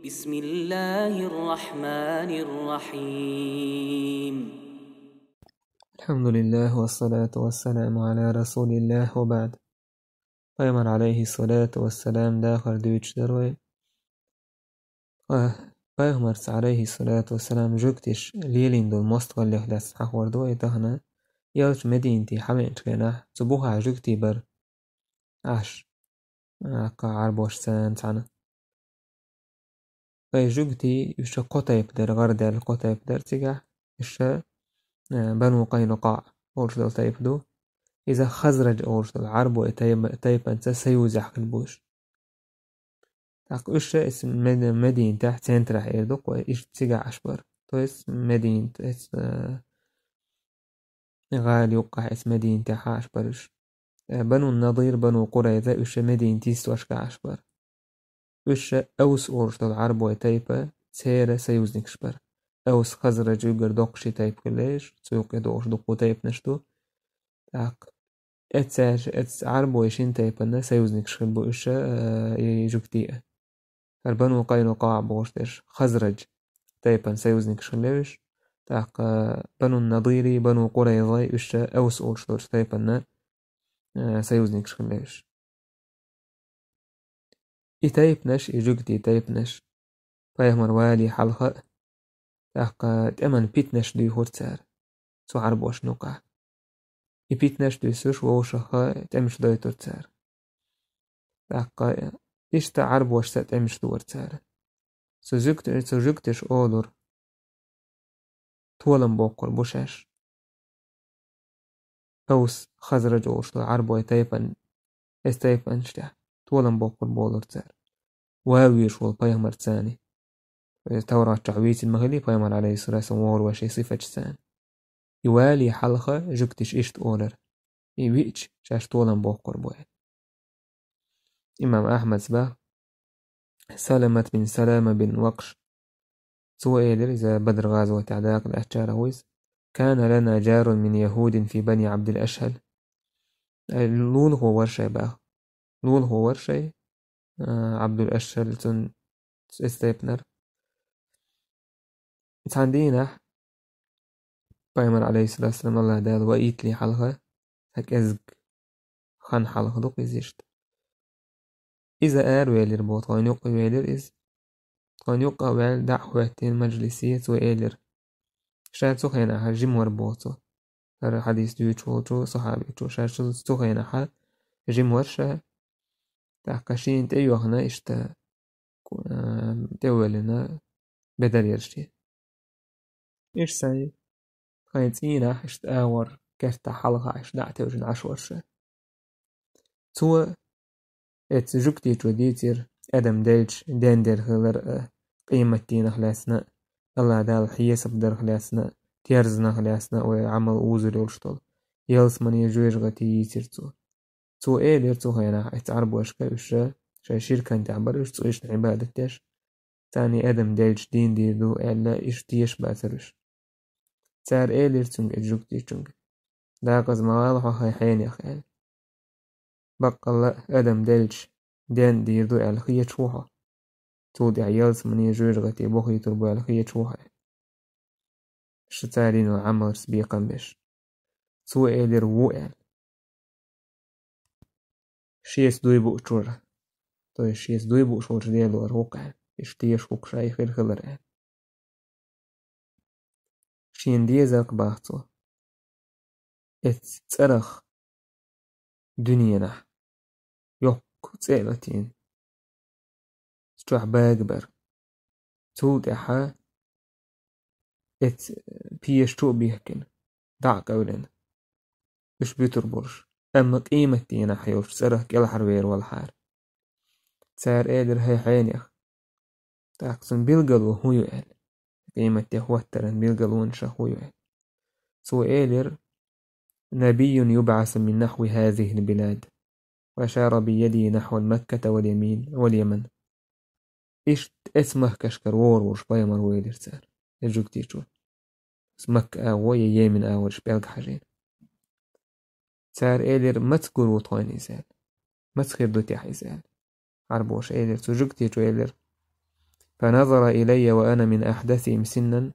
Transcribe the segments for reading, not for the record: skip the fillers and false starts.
بسم الله الرحمن الرحيم. الحمد لله والصلاة والسلام على رسول الله وبعد. پیغمبر عليه الصلاة والسلام داخل دویچ دروی پیغمبر عليه الصلاة والسلام جوكتش ليلين دول مستغل لحدث حقور دوی تهنا يالش مدينتي حمين تكينا تبوها جوكتي بر عش عقا عربوش سان تانا فاي جوكتي يشا قطيب در غرد القطيب در تيجا يشا بنو قينقاع أولش دول تايب دو إذا خزرج أولش دول عربو تايب أنت سيوزح البوش تاق إيش اسم مدينة تحت سنترح إيردوك وإيش تيجا عشبر تو اسم مدينة اسم غالي وقع اسم مدينة تحت عشبرش بنو النضير بنو قريظة إيش مدينة تيستوشك عشبر إيش أوس أولش دول عربو تايبا سيرة سيوزنك شبر أوس خزرج يقر دوقشي تايب كليش سيوق يدوش دوقو تايب نشتو تاق اتس عربو يشين تايبا سيوزنك شخلبو إيش يجوكتيه البنو قينقاع بوشتش خزرج تايبا سيوزنك شخليش تاق بنو النضيري بنو قريظة إيش أوس أولش دول تايبا سيوزنك شخليش إتايبنش إجوكتي تايبنش فاهمر والي حلقة تاق تأمن بيتنش دي هورتسار سو عربوش نقع إبيتنش دي سوش ووشخة تأمش دي تورتسار تاق إيش تعربوش تأمش دورتسار سوزوكتش أولور تولن بوقر بوشاش أوس خزرج أوش عربو تايبن استايبن شتاح تولن بوقر بولور تسار واويش والبيامر تساني تورا تعويت المغلي بيامر عليه الصلاة والسلام وشي صفة تسان يوالي حلقة جوكتش إيشت أولر يويتش شاش تولن بوقر بوه إمام أحمد سبا سلمة بن سلامة بن وقش سوئيلر إذا بدر غازوة عداق الأشجار هويس كان لنا جار من يهود في بني عبد الأشهل لول هو ورشي بقى لول هو ورشي عبد الأشهل تن استيبنر عندنا بيمر عليه الصلاة والسلام الله دال وإيت لي حلقة هك أزق خان حلقة دوق إزيشت إذا ويلر بوت غانيوق ويلر إز غانيوق ويل دعوتين مجلسية ويلر شاید سخينا ها جيم وربوتو هر حديث دويتشو صحابي تو شاید سخينا ها جيم ورشة تحقشين تأيوهنا إشتا تولنا بدل يرشتي إيش ساي خايتينا إشت آور كرتا حلقة إش دعتي وجن عشورشة تو إت جوكتي توديتير أدم ديلش دندر خلر قيمتين خلاسنا الله دال حيس بدر خلاسنا تيرزنا خلاسنا وعمل أوزر يولشتول يلس من يجويش غتي يتيرتو تو إيلير تو هينا إتعرب واشكا إشا شاي شركة انتعبر إش تو إش عبادة تاش تاني أدم ديلش دين ديدو إلا إش تيش باترش تار إيلير تونج إجوكتي تونج داقز موالحو هاي حين يخيل بقى أدم ديلش دين ديدو إلا خيه شوها تودي عيالس من يجويش غتي بوخي تربو إلا خيه شوها شتارين وعمل سبيقا بش سو إيلير ووئل شيس دوي بوشور تو شيس دوي بوشور ديالو الوقع اشتيش وق شاي خير خلر شين ديزاق باختو ات ترخ دنيانا يوك تسيلتين ستوح باقبر تود احا ات بيش تو بيهكن دعك اولين اش بيتر برش اما قيمتين حيوش ترخ كلا حروير والحار تسار ايدر هاي حينيخ تاقسن بيلقلو هو يوال قيمتي هوترن بيلقلو انشا هو يوال سو ايدر نبي يبعث من نحو هذه البلاد وأشار بيدي نحو مكة واليمن إيش اسمه كشكر وش بايمر ويدر سار يجوك تيجو اسمك آوي يمن آورش بيلق حاجين سار إيدر ما تقول وطواني زال ما تخير دوتي حيزال عربوش إيدر تجوك تيجو إيدر فنظر إلي وأنا من أحدثهم سنا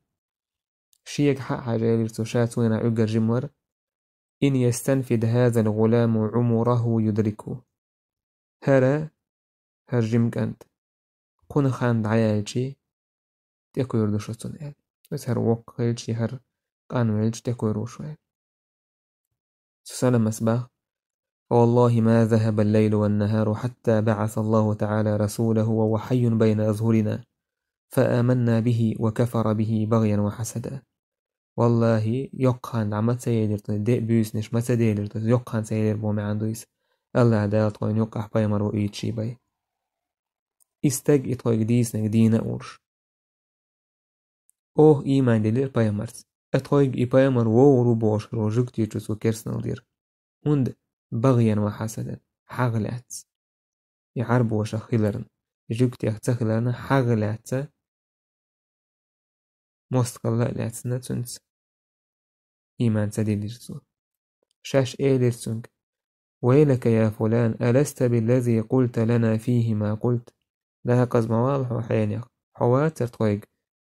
شيك حق حاجة لرتشات وين عقر جمر إن يستنفد هذا الغلام عمره يدركه هرا هرجمك أنت قون خان دعايتي تيكو يردشتون إل بس هر وقلتي هر قانويلتي تيكو يروشوين سلام أسباق والله ما ذهب الليل والنهار حتى بعث الله تعالى رسوله وهو حي بين أظهرنا فآمنا به وكفر به بغيا وحسدا والله يقهن عمت سيدرت دي بيسنش ما سيدرت يقهن سيدر بومي عندويس الله دالت وين يقح بايمر وإيتشي باي استج إطويق ديسنك دينا أورش أوه إيمان دلير بايمرز أطويق إي بايمر وورو بوش روجوك تيجوز وكيرسنال دير هند بغيا وحسدا حغلات يعرب وشخيلرن جوك تيختخلرن حغلات مستقل لاتسنا تنس إيمان سديلرسو شاش إيلرسونك ويلك يا فلان ألست بالذي قلت لنا فيه ما قلت لها قز مواضح وحيانيق حواتر طويق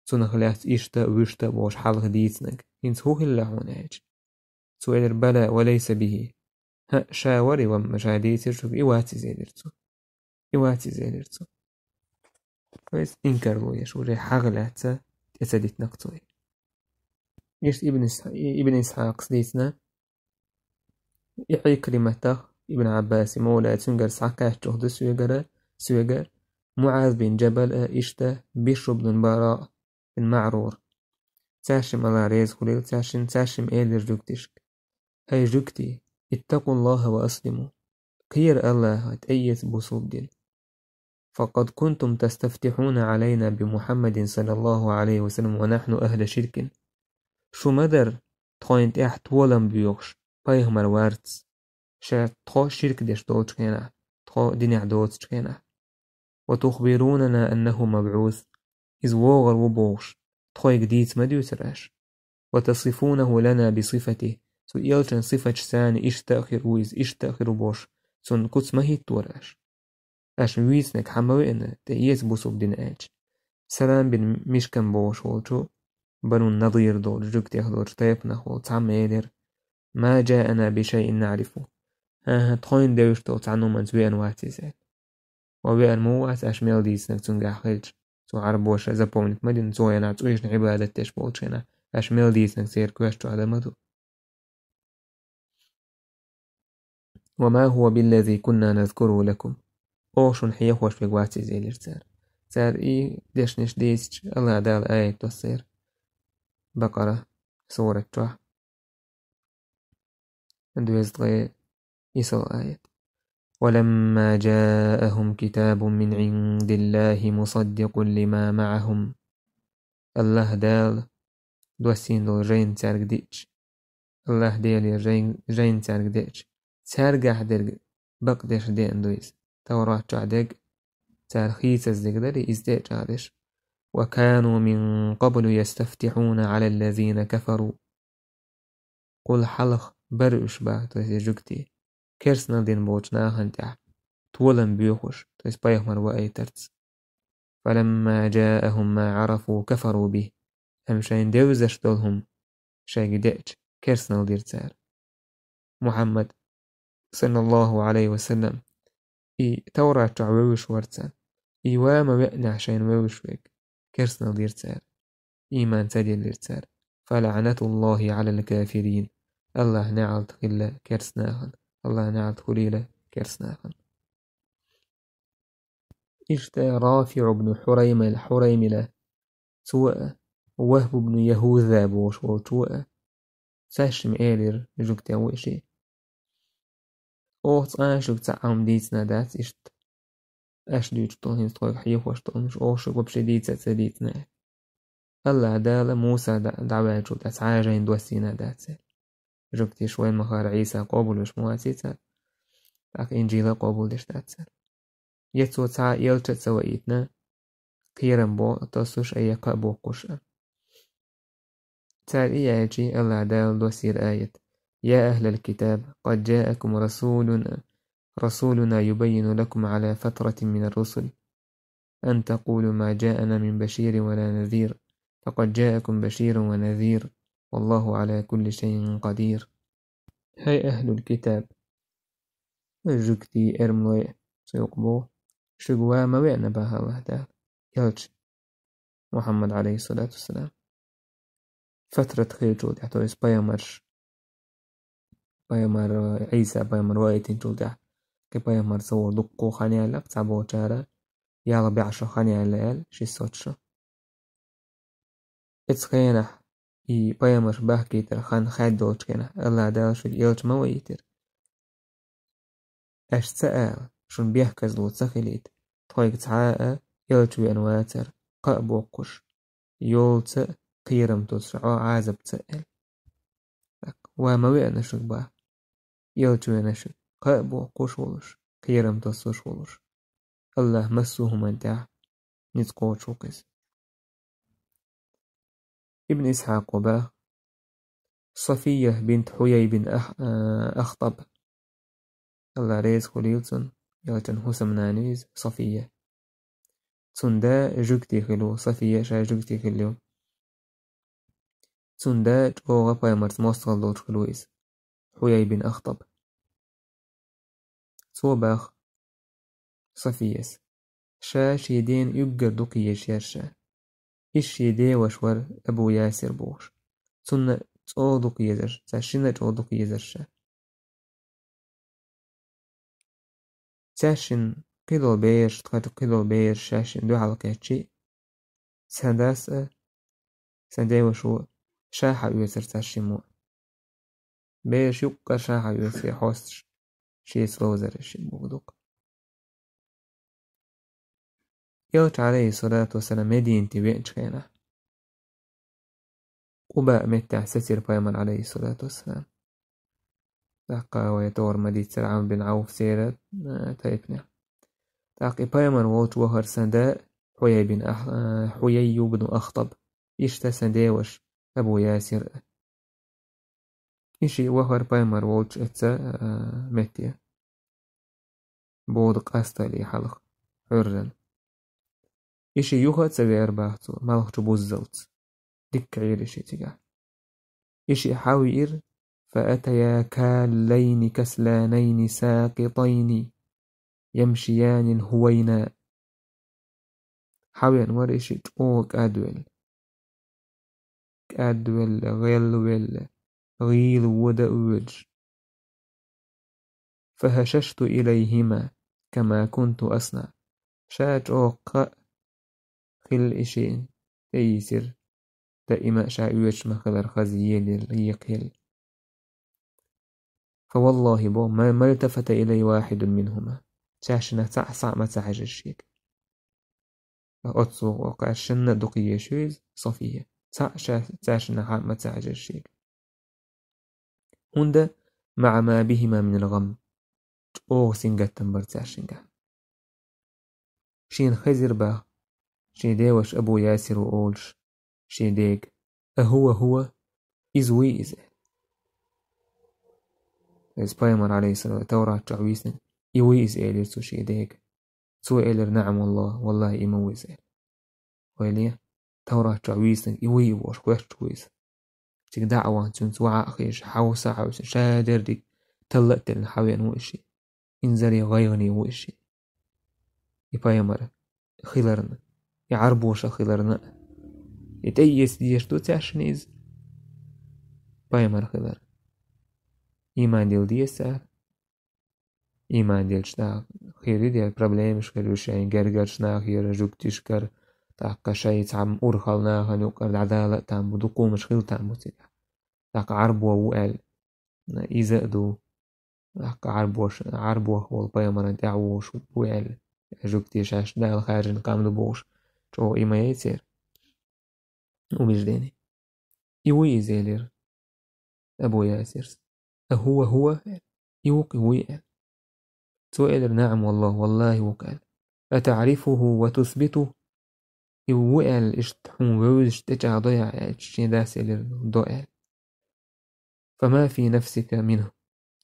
سنخلات إشتا وشتا بوش حلق ديتنك إنس هو هلا هوناج سويلر بلا وليس به ها شاوري ومشاهديتر شوف إواتي زيلرتو كويس إنكرلو يشوري حغلات تسديت نقطوي يشت ابن إسحاق سديتنا يحيي كلمته ابن عباس مولى تنقر سعكاش تهد سويقر معاذ بن جبل إشتا بشر بن البراء المعرور تاشم الله ريز خليل تاشم إيلر جوكتشك هاي جوكتي اتقوا الله وأسلموا خير الله تأيث بصوب دل فقد كنتم تستفتحون علينا بمحمد صلى الله عليه وسلم ونحن أهل شرك شو مدر تخوينت احت ولم بيوخش بايهمر وارتس شا تخو شرك ديش دوتش كينا تخو دينيع دوتش كينا وتخبروننا أنه مبعوث إذ ووغر وبوغش تخوي جديد ما ديوتراش وتصفونه لنا بصفته سو إيلشن صفة سان إش تأخر ويز إش تأخر بوش سون كتس ما هي توراش أش ويزنك حموي إن تأييز بوصوب دين آج سلام بن مشكن بوش ولشو بنو النظير دول جوك تيخدور طيبنا هو تعم إيدر ما جاءنا بشيء نعرفه ها تخوين ديوش دول تعنو من زوين واتي زي وبيان موات أشميل ديسنك تنقع خيج سو عربوش زبونك مدين زوينا تسويش عبادة تشبوتشينا أشميل ديسنك سير كوشتو على مدو وما هو بالذي كنا نذكره لكم أوشن حيخوش في قواتي زي الارتسار سار إي ديشنش ديسج الله دال آية تصير بقرة سورة توح اندويز غي يصل آية ولما جاءهم كتاب من عند الله مصدق لما معهم الله دال دوسين دول جين تارك ديش الله ديال جين تارك ديش تارجح درج بقدش دي اندويز توراة تعدق تارخيص الزقدري ازديج عادش وكانوا من قبل يستفتحون على الذين كفروا قل حلق برش با تسجكتي كرسنا دين بوچنا هنتع تولن بيوخش تسبايخ مروا ترتس فلما جاءهم ما عرفوا كفروا به همشين دوزش دولهم شاق ديج كرسنا ديرتار محمد صلى الله عليه وسلم إي توراة تعويش ورتسان إي واما وقنا عشان ويوش ويك كرسنا ديرتار إيمان تدي ديرتار فلعنة الله على الكافرين الله نعلت خلا كرسناهن الله نعلت خليلة كرسناهن إشتا رافع بن حريملة سواء وهب بن يهوذا بوش وشواء ساشم إيلر جوكتا وشي أوت آشوك تعام ديتنا دات إشت أش ديوش طولين طويق حيوه واش طولنش أوشوك وبشي ديتنا تديتنا الله دالة موسى دعواجو دات عاجين دوسينا دات جوكتي شوي مخار عيسى قبول وش مواسيتا لك إنجيلا قبول ديش دات يتسو تا يلتت سوائيتنا كيرن بو تصوش أي قابو قشا تال إياجي الله دال دوسير آية يا أهل الكتاب قد جاءكم رسولنا يبين لكم على فترة من الرسل أن تقولوا ما جاءنا من بشير ولا نذير فقد جاءكم بشير ونذير والله على كل شيء قدير. هاي أهل الكتاب جوكتي إرملي سيقبو شقوا ما وعنا بها الله تعالى يلج محمد عليه الصلاة والسلام فترة خير جود يحتويس بايمر عيسى بايمر وايتين جود كي بايمر سو دقو خانيالا بتعبو جارة يالا بعشر خانيالا شي سوتشو اتسخينا i بايمر باحكيتر خان خاد دوش كنا الله دالش يلج ما ويتر اش سأل شون بيحكز لو تسخيليت طويق تعاء يلج وينواتر قابو قش يولت قيرم تسرعو عازب تسأل وما ويأنا شكبا يلج وينشك قابو قش ولش قيرم تسوش ولش الله مسوه من تاع نتقوت شوكس. ابن إسحاق وبا صفية بنت حيي بن أخطب الله ريز خليلتن يلتن حسم نانيز صفية تندا جوكتي خلو صفية شا جوكتي خلو تندا جوغا بايمرت موصل دوش خلويز حيي بن أخطب صوباخ صفيس شا شيدين يقر دوكي شيرشا إش يدي وشور أبو ياسر بوش تن تودوك يزر تاشينا تودوك يزرشا تاشين قيلو بير تقاتو قيلو بير شاشين دو حلقاتشي سنداس سندي وشو شاحا يوزر تاشيمو بير شوكا شاحا يوزر حوستش شي سلوزر شي بودوك يلت عليه الصلاة والسلام مدينتي بينشخينا قباء متع ستير بايمن عليه الصلاة والسلام تاقا ويتور مديد سرعان بن عوف سيرت تايبنا تاقي بايمن ووت وهر سنداء حيي بن أخطب إشتا سنداوش أبو ياسر إشي وهر بايمر ووت اتسا متيا بود قاستا لي حلق حرن إشي يوهد سبير باحتو مالخ جبوزلت دك عيرشي تيجا إشي حاوير فأتيا كاللين كسلانين ساقطين يمشيان هوينا حاوين ورشي تقوك أدول غيل ودأوج فهششت إليهما كما كنت أصنع شاج أوق خل إشين تيسر دائما شاويش مخدر خزيل اليقل فوالله بو ما التفت إلي واحد منهما شاشنا تعصع ما تعج الشيك أتصو وقاشنا دقية شويز صفية شاشنا ما تعج الشيك هند مع ما بهما من الغم أو سنجة تنبر تاشنجا شين خزر با شي ديوش أبو ياسر وأولش شي ديك هو إزوي إزه بايمر عليه الصلاة تورا تعويسن إيوي إزه لرسو شي ديك سو إلر نعم والله إيموي إزه ويليه تورا تعويسن إيوي وش كوش كويس تك دعوة تنسوا عاقيش حوصا عوس شادر ديك تلقت الحوين وإشي إنزلي غيغني وإشي بايمر خيلرنا يعربوش خيلرنا يتأيس ديش دو تاشنيز بايمر خيلر إيمان ديل ديسار إيمان ديل شنا خيري ديل برابليمش خيرو شاين جرجر شنا خير جوك تشكر تاقا شاي تعم أورخلنا هنوكر عدالة تعم دقو مش خيل تعمو تيجا تاقا عربو وقال إذا دو تاقا عربو والبايمر انتعوش وقال جوك تيشاش دال خارجن قام دبوش جو إيما يتسير ومجديني إيوي زيلر أبو ياسر هو يوقي ويقال سؤال نعم والله وقال أتعرفه وتثبته يوقال اشتحون ويوز تجع ضيع اشتداس ضيع فما في نفسك منه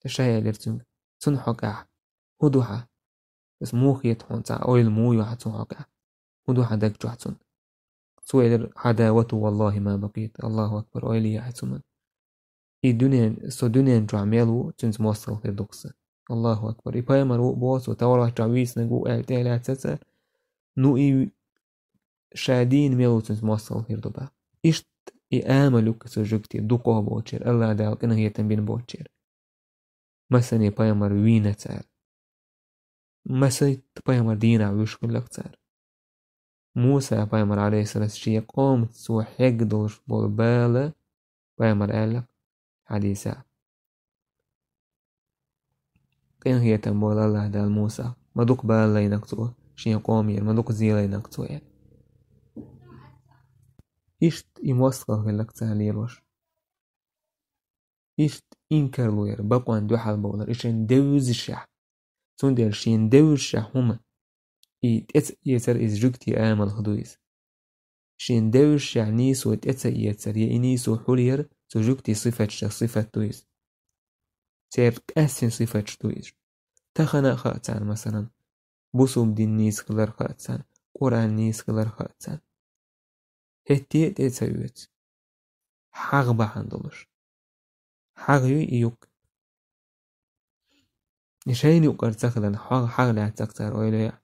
تشايا لرتنك تنحقع هدوحا بس موخي يتحون تاع أويل مو يوحا تنحقع ودو حدك جحسن سوير عداوته والله ما بقيت الله أكبر أيلي يحسن دنيا جعملو تنس موصل في الدقسة الله أكبر إبايا مرو بوس وتورا جعويس نقو اعتالي تسا نو شادين ميلو تنس موصل في الدبا إشت آملوك سجوكتي دوقوه بوچير الله داوك إنه هي تنبين بوچير مثلا إبايا مروينة تار مثلا إبايا مردينة ويشكل لك تار موسى إبايا عليه الصلاة والسلام قوم سو حقدوش بالبالة إبايا قالك حديثة كين هي تنبول الله دال موسى ما دوك بالله ينكتوه شين قومي ما دوك زيلا ينكتوه إشت يموصل في لك تهليروش إشت إنكر لوير بقوان دو حال بولر إشين دوز الشح تون دير شين دوز الشح هما يتر إز جوكتي آمل خدويز شين دوز الشح نيسو يتر ينيسو حولير تجوكتي صفة تويز تير أسن صفة تويز تخنا خاتان مثلا بوسوم دين نيس خلر خاتان قرآن نيس خلر خاتان هتي تيتسويت حق بحندلش حق يوك نشين يقر تخلن حق لا تكتر ويليا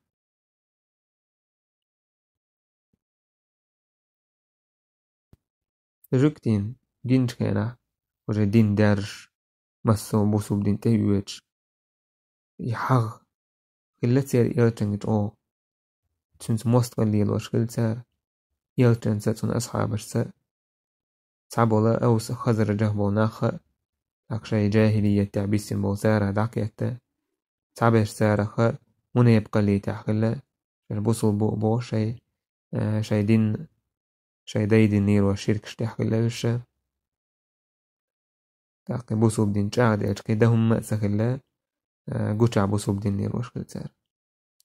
جوكتين دين كنا وجا دين درش مسو بوسوم دين تيويتش يحق خلتير يلتنج او تنس مستقل يلوش خلتير يلتن ستون أصحابش ست تعبولا أوس خزر جهبو ناخ أقشي جاهلية تعبيسين بوزارة دعكيتا تعبش سارخ من يبقى لي تحقلا البوصل بو شي دين شي ديدين نير وشيرك شتحقلا وش تاقي بوصل دين جاعد أجكي دهم مأسخلا قوشع بوصل دين نير وشكل سار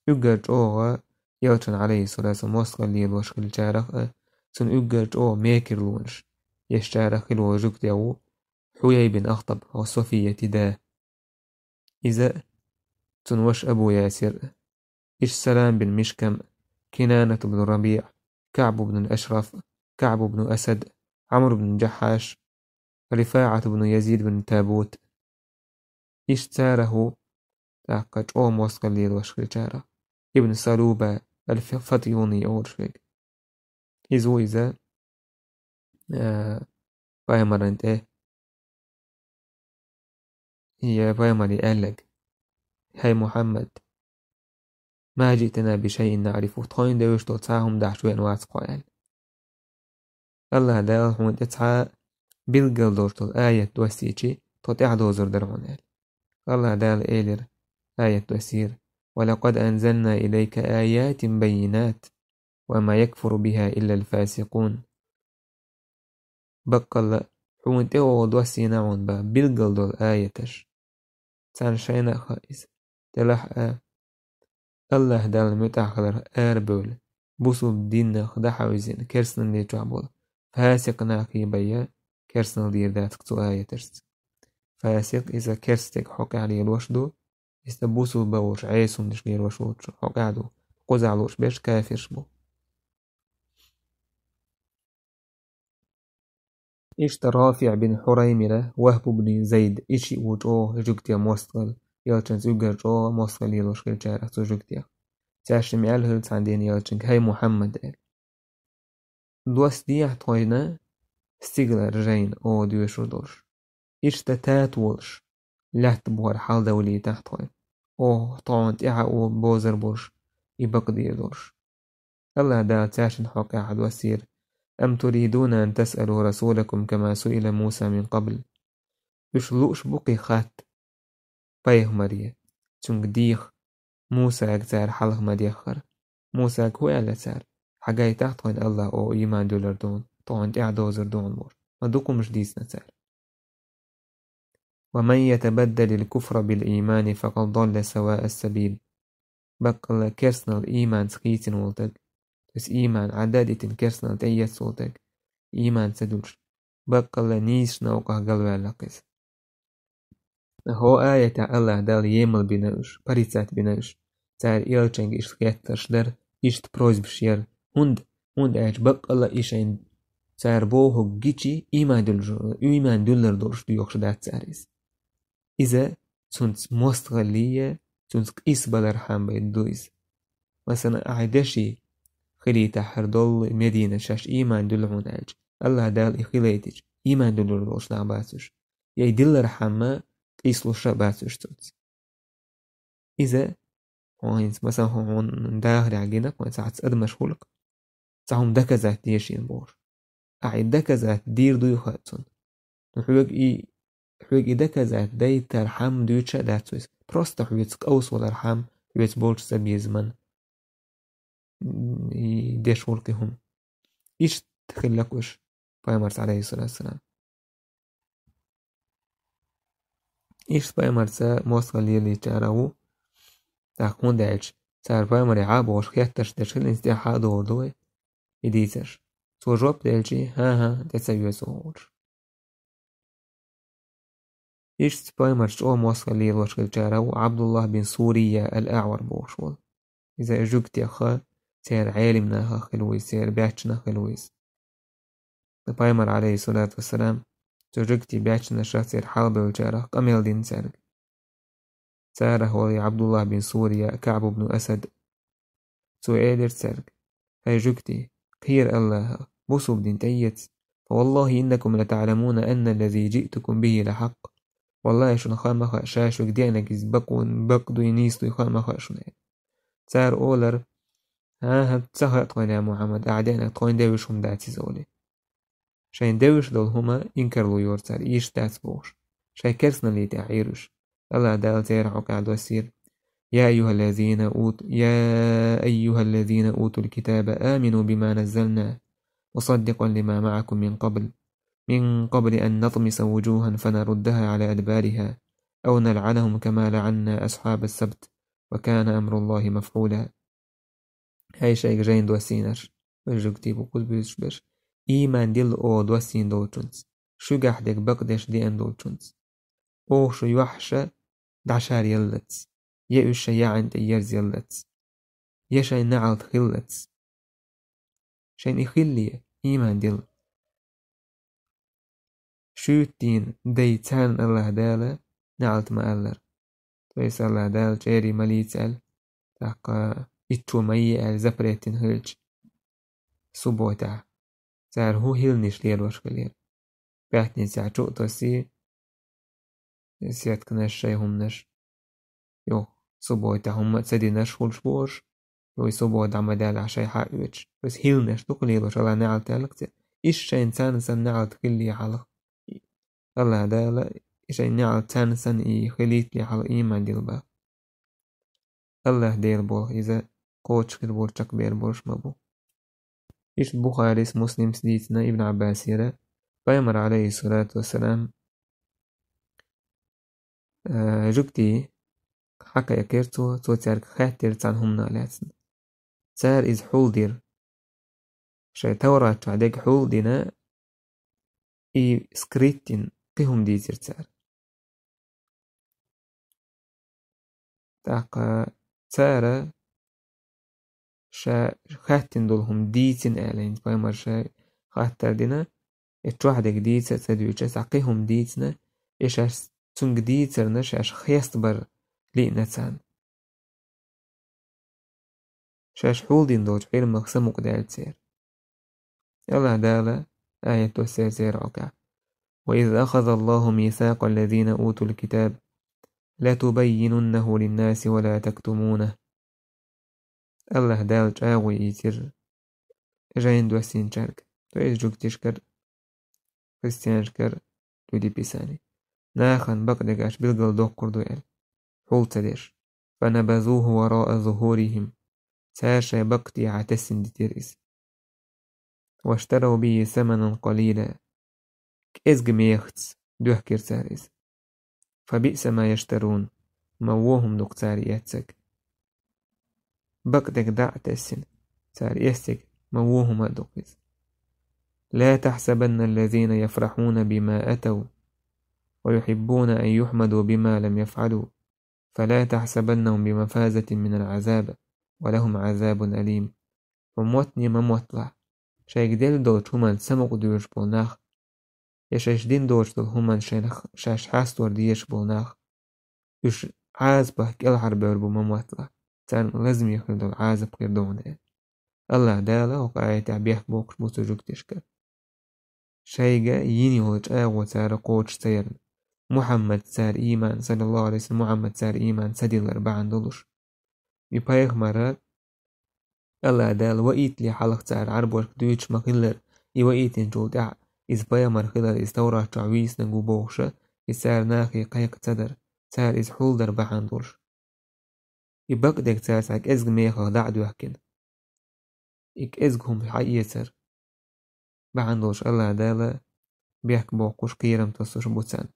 يقرج أوغا يوتن عليه الصلاة والسلام وصل لي الوشكل جارخ سن يقرج أوغ ميكر لونش يشتارخ الوجوك ديو حويي بن أخطب وصفية دا إذا تنوش أبو ياسر إش سلام بن مشكم كنانة بن ربيع كعب بن الأشرف كعب بن أسد عمرو بن جحاش رفاعة بن يزيد بن تابوت إش تاره تاقج أو موسقل ليل وشكل جارة ابن سلوبة الفطيوني أورشفيك إذو إذا بايمرنت هي بايمري قالك هاي محمد ما جئتنا بشيء نعرفه طاين دوش تتعاهم دعشوين واسقائل الله دال هم تتعا بالقل دوش آية توسيجي تتعا دوزر درعونال الله دال إيلر آية توسير ولقد أنزلنا إليك آيات بينات وما يكفر بها إلا الفاسقون بقل هم تيو دوسي نعون با بالقل دول آيتش تان شينا خائز تلح الله دال متاخر أربول بوسو دين خدح وزين كرسن دي جعبول فاسق ناكي بيا كرسن دير داتك تو آية ترس فاسق إذا كرستك حق علي الوشدو يستبوسو بوش عيسو مش غير وشوش حق عدو قزعلوش بيش كافر شبو إشت رافع بن حريمرة وهب بن زيد إشي وجوه جوكتيا موصل يلچن زوجر جو موصل يلوش كل جارة تو جوكتيا تاشم يالهلت عندين يلچن هاي محمد دوست ديح طوينا استيغلر جين او دوشو دوش إشت تات ولش لحت بوار حال دولي تحتوين او طوانت إعا او بوزر بوش يبق دير دوش الله دا تاشن حق أحد وسير أم تريدون أن تسألوا رسولكم كما سئل موسى من قبل يشلوش بقي خات بايه مريه چونك ديخ موسى اكتار حلق مديخر موسى كو على سار حقاي تحتوين الله او إيمان دولار دون طوانت إعدوزر دون بور ما دوكو مش ديس نسار ومن يتبدل الكفر بالإيمان فقد ضل سواء السبيل بقل كرسنال إيمان سخيتن ولتك بس إيمان عدادة كرسنال تأيت سولتك إيمان سدوش بقل نيش نوقه قلوة لقس هو آية الله دال يمل بنوش بريسات بنوش تار إلچنگ إشت غيتر شدر إشت بروز بشير هند بق الله إيشين سار بوه جيتشي إيمان دولر دورش ديوخش دات ساريس إذا تنس مستغلية تنس قيس بلرحام بيدويز مثلا أعدشي خلي تحر دول مدينة شاش إيمان دولرون ألج الله دال إخليتج إيمان دولر دورش نعباسوش يأي دلر حما قيس لوش باسوش تنس إذا هون مثلا هون داهر عجينك وان ساعت أد مشغولك ساهم دكا ذات ديشين بور أعي دكا ذات دير دوي خاتون حويق دكا ذات داي ترحم دويتشا داتويس بروستا حويتك أوس والأرحام حويت بولش سبيزمن ديش ولقهم إيش تخلك وش بايمرس عليه الصلاة والسلام إيش بايمرس موصل لي تاراو تاخون دايش سار بايمري عابو وش خياتش دشل انستيحا دور دوي يديتش سو جواب دالجي ها تسوي سوور إيش بايمرس أو موصل لي وش تاراو عبد الله بن سورية الأعور بوشول إذا أجوكت يا خال سير عالمنا خلويس سير بيعتنا خلويس بايمر عليه الصلاة والسلام تجوكتي بيعتنا شا سير حالب الجارة قميل دين سارق ساره ولي عبد الله بن سوريا كعب بن أسد سؤال سارق هاي جوكتي خير الله بوسو بدين تيت فوالله إنكم لتعلمون أن الذي جئتكم به لحق والله شن خامخ شاشوك ديانك بقون بقدو ينيستو خامخ شنين سار أولر ها تسهت يا محمد أعدائنا تقوين داوشهم داتي زولي شاين داوش دول هما إنكرلو يورتار إيش دات بوش شاي كرسنا لي تعيرش الله دال تيرحوك عدو السير يا أيها الذين أوتوا الكتاب آمنوا بما نزلنا مصدقا لما معكم من قبل أن نطمس وجوها فنردها على أدبارها أو نلعنهم كما لعنا أصحاب السبت وكان أمر الله مفعولا هاي شيء جاين دوسينر وجوكتي بقول بيش إيمان ديل أو دوسين دولتونس شو قاحدك بقدش دي أن دولتونس أو شو يوحشة دعشار يلتس يأوش يعن تيرز يلتس يشاي نعلت خلتس شاين إخلية إيمان ديل شو التين ديتان الله دالة نعلت ما ألر تويس الله دال جيري مليتال تاقا إتو مي زبريتين هلج سبوتا سار هو هيلنش لير وشكلير بيحتني ساعتو تسي سيات كناش شاي همنش يو سبوتا هم تسدي نش هلش بوش يو سبوتا عمدال عشاي حاقوش بس هيلنش تقليل وش الله نعل تالك إيش شاي إنسان سن نعل تخلي حلق الله دالا إيش نعل تانسن إي خليت لي حلق إيمان ديل با الله دير بو إذا قوتش كده بورشك بير بورش مبو إيش بخاري مسلم سديتنا ابن عباس يرى بيمر عليه الصلاة والسلام جوكتي حكا يكيرتو تو تارك خاتر تانهم نالاتن تار إز حول دير شاي تورات عدك حول دينا إي سكريتين قيهم ديزير تار تاقا تارا شا خاتن دولهم ديتين أعلين بيمر شا خاتر دينا اتوحدك ديتة تدويجة ساقيهم ديتنا إيش تنق ديتر نشاش خيستبر لينا تان شاش حول دين دوج غير مقسمك دال تير يلا دالة آية توسير زير عكا وإذ أخذ الله ميثاق الذين أوتوا الكتاب لا تبيننه للناس ولا تكتمونه الله دال جاوي يتر جاين دوسين شارك تويس جوك تشكر كريستيان شكر تودي بيساني ناخن بقدقاش بالقل دوق كردويل حول تدير فنبذوه وراء ظهورهم ساشا بقتي عتسن دتيريس واشتروا به ثمنا قليلا كإزج ميختس دوح كيرساريس فبئس ما يشترون مووهم دوق سارياتسك بقدق دعتسن سارياتسك مووهم دوقيس لا تحسبن الذين يفرحون بما أتوا ويحبون أن يحمدوا بما لم يفعلوا فلا تحسبنهم بمفازة من العذاب ولهم عذاب أليم وموتني ما موتلا شايك ديل دوش همان سمق دوش بولناخ يشاش دين دوش دل همان شاش حاستور ديش بولناخ يش عازبه كل حربير بما موتلا تان لازم يخل دل عازب غير دونه الله دالا وقاية تعبيه بوكش بوسو جوكتشك شايقة ييني هوش آغو تار قوش سيرن محمد سار إيمان صلى الله عليه وسلم محمد سار إيمان سديل أربعان دولش يبايغ مرات الله دال وإيت لي حلق تار عربوش دويتش مخلر يوإيتين جودع إز بايا مرخلر إز تورا تعويس ننقو بوغشة إسار ناخي قيق تدر تار إز حول در بحان دولش يباق ديك تار ساك إزغ ميخا دعدو يحكين إك إزغهم حقيتر بحان دولش الله دال بيحك بوغوش قيرم تصوش بوتسان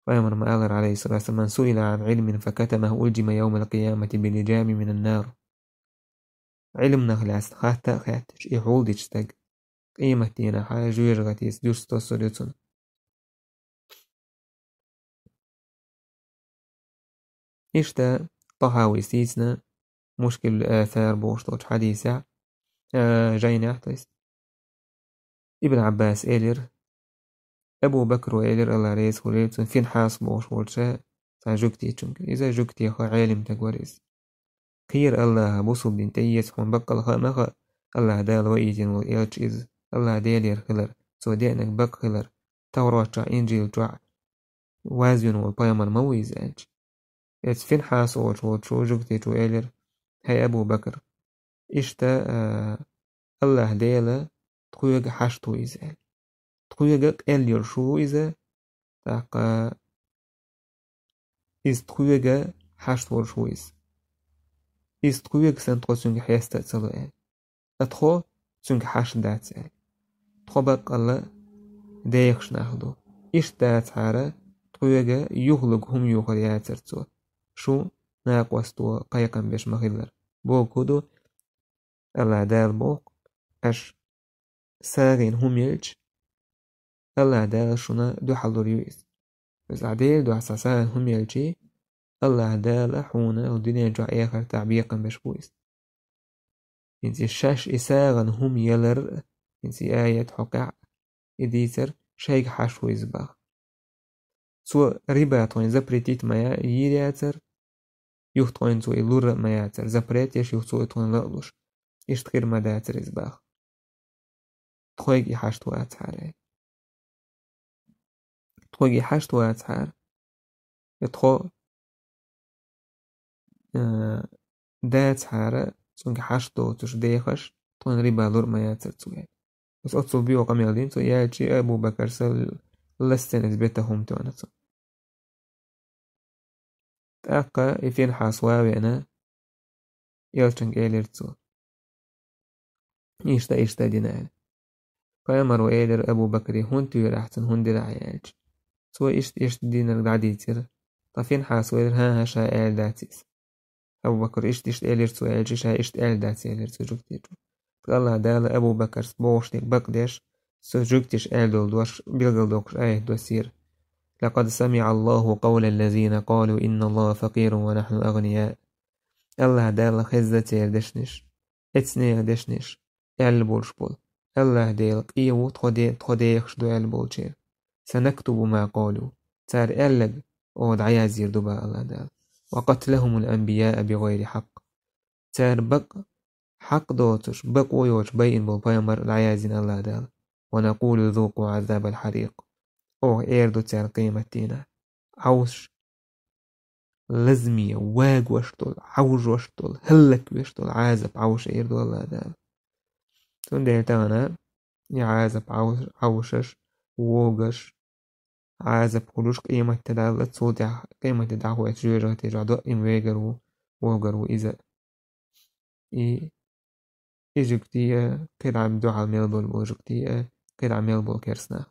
ويمر مآلر عليه الصلاة والسلام من سئل عن علم فكتمه ألجم يوم القيامة بلجام من النار علم نخلاص خاتا خاتش إحول ديشتاق قيمة دينا حاجة جوير غتيس جوش تصريتون إشتا طهاوي سيسنا مشكل الآثار بوشتوش حديثة جاينا احتيس ابن عباس إيلر أبو بكر وإيلر الله ريس وليتون فين حاس بوش ولشا تا جوكتي چونك إذا جوكتي خا عالم تقوريس خير الله بوصل دين تيس حون بقل خامخ الله دال وإيجين والإلش إز الله ديل يرخلر سو دينك بق خلر توراة إنجيل جوع وازيون والبايمر مويز أنج إز فين حاس وشو جوكتي جو إيلر هاي أبو بكر إشتا الله ديل تخويق حشتو إزال تخويق إلير شو إزا تاقا إز تخويق حشتو شو إز إز تخويق سنتخو سنك حيستا تسلو أتخو سنك حشت دات سال تخو بق الله دايخش ناخدو إش دات حارة تخويق يخلق هم يخل ياترتو شو ناقوستو قيقا بيش مخيلر بوكودو الله دال بوق أش ساغين هم يلج الله دال شونا دو حلور يويس بس عديل دو عساسان هم يلجي الله دال حونا ودنيا جو آخر تعبيقا بشبويس انتي الشاش إساغن هم يلر انتي آية حقع إديتر شايك حشو إزباغ سو رباطوين زبريتيت مايا يرياتر يوختوين سو إلور ماياتر زبريت يوختو إتوين لألوش إشتغير مداتر إزباغ تخويق يحشتو أتحاري تخويق يحشتو أتحار يتخو دات حارة سونك حشتو تش ديخش تون ربا لور ماياتر تسوين بس أتصل بيو قميل دين تو يالشي أبو بكر سل لستن إزبتهم تونتو تاقا إفين حاسواوي أنا يالشنك إيلرتو إشتا دينال فيمر وإيلر أبو بكر هونتو يرحتن هوندي رعيالش سو إشت دينال دعديتر طفين حاسوير ها شا إيل داتيس أبو بكر إشت إيلرتو إيلش شا إشت إيل داتي إيلرتو جوكتيتو الله دال أبو بكر بوشتك بقدش سو جوكتش إيل دول دوش بيلغل دوكش آيه دوسير لقد سمع الله قول الذين قالوا إن الله فقير ونحن أغنياء الله دال خزتير دشنش اتسنير دشنش إيل بولشبول الله ديل قيو تخديخش دو إيل بولشير سنكتب ما قالوا تار إيلغ أود عيازير دبا الله دال وقتلهم الأنبياء بغير حق تار بق حق دوتش بق ويوش بين بالبايمر العيازين الله دال ونقول ذوقوا عذاب الحريق أو إيردو تار قيمتينا عوش لزمية واق وشتول عوج وشتول هلك وشتول عازب عوش إيردو الله دال تندير تانا يعازب عوشش ووغش عازب كلوش قيمة تدالت صوتي قيمة دعوة جوجة تجعدو إن ويغرو ووغرو إذا إجوكتية قدع مدوحة ميلبول بوجوكتية قدع ميلبول كيرسناخ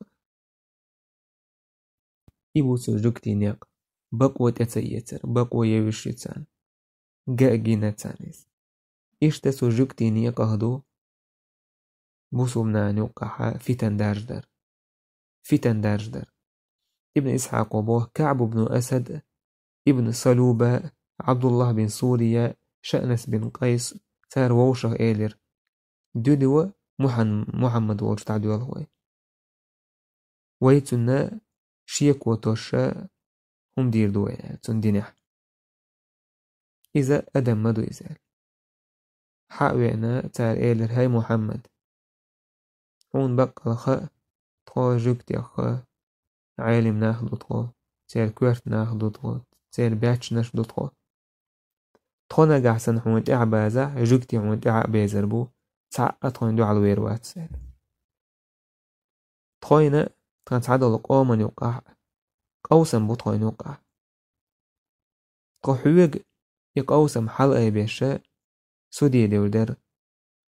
إبو سوجوكتي نيق بقوة أتسيتر بقوة يوشيتان جاقينة تانيس إشتا سوجوكتي نيق أهدو بوصومنا نوقعها فتن دارجدر ابن إسحاق وبوه كعب بن أسد ابن صلوبة عبد الله بن سوريا شأنس بن قيس سار ووشه إيلر دودوا محمد وولش تعدوال هوي ويتنا شيك وتوشا هم دير دوية تندينح إذا أدم مدو إزال حقوينا تار إيلر هاي محمد هون بقى لخا تخو جوكتي أخا عالم ناخدو تخو تار كوارت ناخدو تخو تار بياتش ناخدو تخو تخو نجح سن هون تعبازا جوكتي هون تعبازربو تعقد تخو ندو على ويروات سال تخوينا تنسعدو لقوما يوقع قوسم بو تخو يوقع تخو حويق يقوسم حلقة بيشا سودي ديودر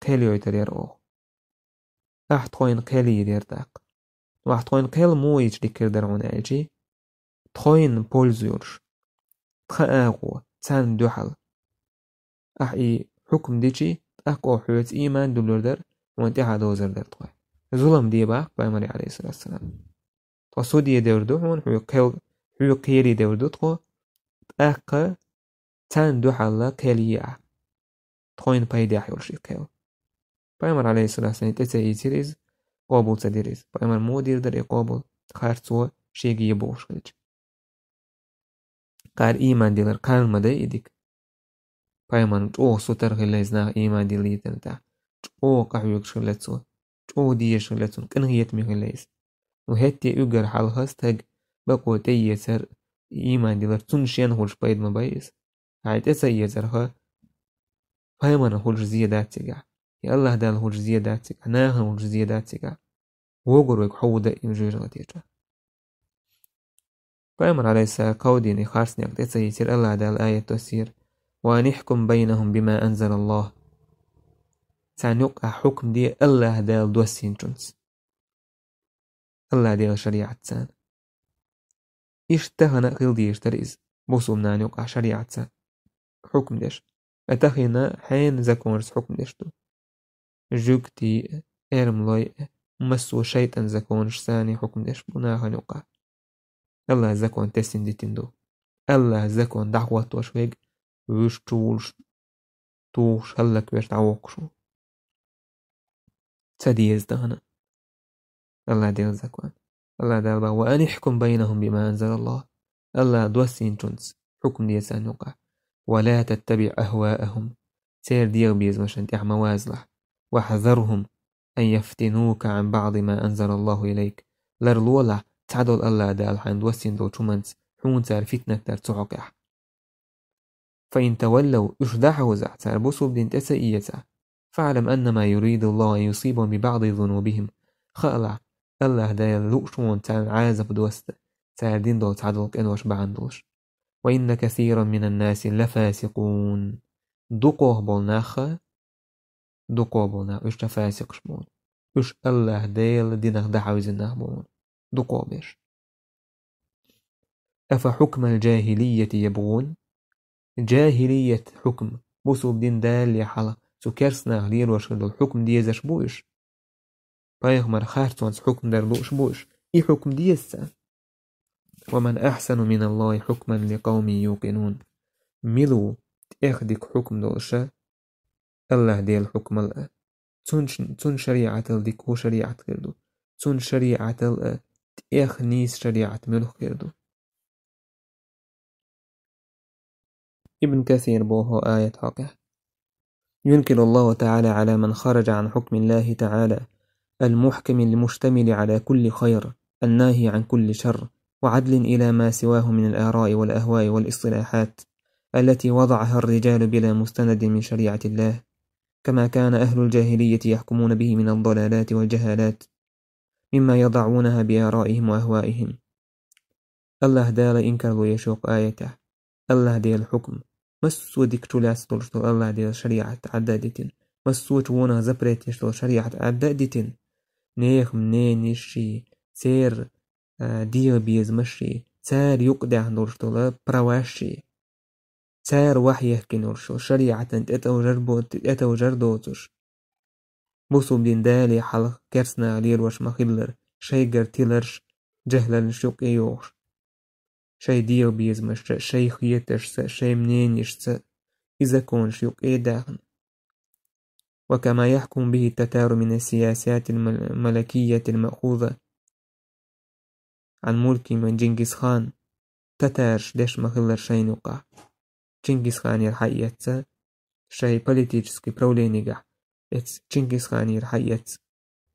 قيليو يترير أو تخوين قيلي يدير داق تخوين قيل مو يجري كردر عون أجي تخوين بولزيورش تخاقو تسان دوحل إي حكم ديجي أقو حويت إيمان دولردر وانتها دوزر در تخوي ظلم دي باق بأمري عليه الصلاة والسلام تخو سودي ديردو هون حوي قيلي ديردو تخو أقا تسان دوحل قيلي تخوين بايدي أحيولشي قيل بأمر عليه الصلاة والسلام تتسي تيريز قابل تديريز بأمر مو دير در قابل خارتسو شيء يبوش خلج قال إيمان ديلر قال مدى إيديك بأمر جو سوتر خليزنا إيمان ديلي تنتا جو قحويك شغلتسو جو دي شغلتسو كن هيت مي خليز وهتي أجر حال هستهج بقو تيسر إيمان ديلر تنشين هولش بايد مبايز هاي تتسي يسرها بأمر هولش زيادات تيجا يا الله دال هولش زيادات تيجا ناهن هولش زيادات تيجا وقروك حودة إمجير غتيجا فأمر عليه السلام قوديني خارسني أقدت يسير الله دال آية تسير ونحكم بينهم بما أنزل الله سنقع حكم دي الله دال دوسين جنس الله دال شريعة سان إشتهنا قيل دي يشتريز بوصومنا نقع شريعة سان حكم ديش أتخينا حين زكونرس حكم ديشتو جوكتي إرملوي مسو شيطان زكونش ثاني حكم ديش بناها نقع الله زكون تسين دي تندو الله زكون دعوة توشويق ويش توش هلك ويش تعوقشو تديز دهنا الله ديل زكون الله ديل با وأن يحكم بينهم بما أنزل الله الله دوسين جنس حكم دي سانوقع ولا تتبع أهواءهم سير ديل بيز مشان تعمى وازلح واحذرهم أن يفتنوك عن بعض ما أنزل الله إليك لرلولا تعدل الله دال حين دوسين دو شمانس حون سار فتنة تر تعقح فإن تولوا يشدحه زع سار بوسو بدين تسئية فاعلم أنما يريد الله أن يصيبهم ببعض ذنوبهم خالع الله دال لؤشون تار عازب دوست سار دين دول تعدلك إنوش بعندوش وإن كثيرا من الناس لفاسقون دقوه بولناخا دقوه بولنا إش تفاسق شمون إش الله دال دينك دحوزناه بولن دقوه بيش أفحكم الجاهلية يبغون جاهلية حكم بوسو بدين دال يحلا سو كرسنا غلير وشغل الحكم ديزش بوش بايغمر خارتونس حكم درلوش بوش إي حكم ديزسا ومن أحسن من الله حكما لقوم يوقنون ملو تأخدك حكم دولشا الله ديال حكم الله تون شريعة الديك هو شريعة كردو تون شريعة تأخ نيس شريعة ملو كردو ابن كثير بوهو آية حقه ينكر الله تعالى على من خرج عن حكم الله تعالى المحكم المشتمل على كل خير الناهي عن كل شر وعدل إلى ما سواه من الآراء والأهواء والاصطلاحات التي وضعها الرجال بلا مستند من شريعة الله كما كان أهل الجاهلية يحكمون به من الضلالات والجهالات مما يضعونها بآرائهم وأهوائهم الله دال إنكر ويشوق آيته الله ديال الحكم مسو ديكتولاس دولشتو الله ديال شريعة عدادتين مسو توانا زبريت يشتو شريعة عدادتين نيخ منين يشي سير ديال بيز مشي سار يقدع دولشتو براواشي سار وحيه كنورشو شريعة تأتو جردوتش بوسو بدين دالي حلق كرسنا لير وش مخيلر شيقر تيلرش جهلن شوق ايوش شي ديو بيزمش شي خيتش شي منين يشت إذا كون شيوق إيه داخن وكما يحكم به التتار من السياسات الملكية المأخوذة عن ملك من جنكيز خان تتارش دش مخلر شين وقع جنكيز خان يرحيت شيء политический правление جنكيز خان يرحيت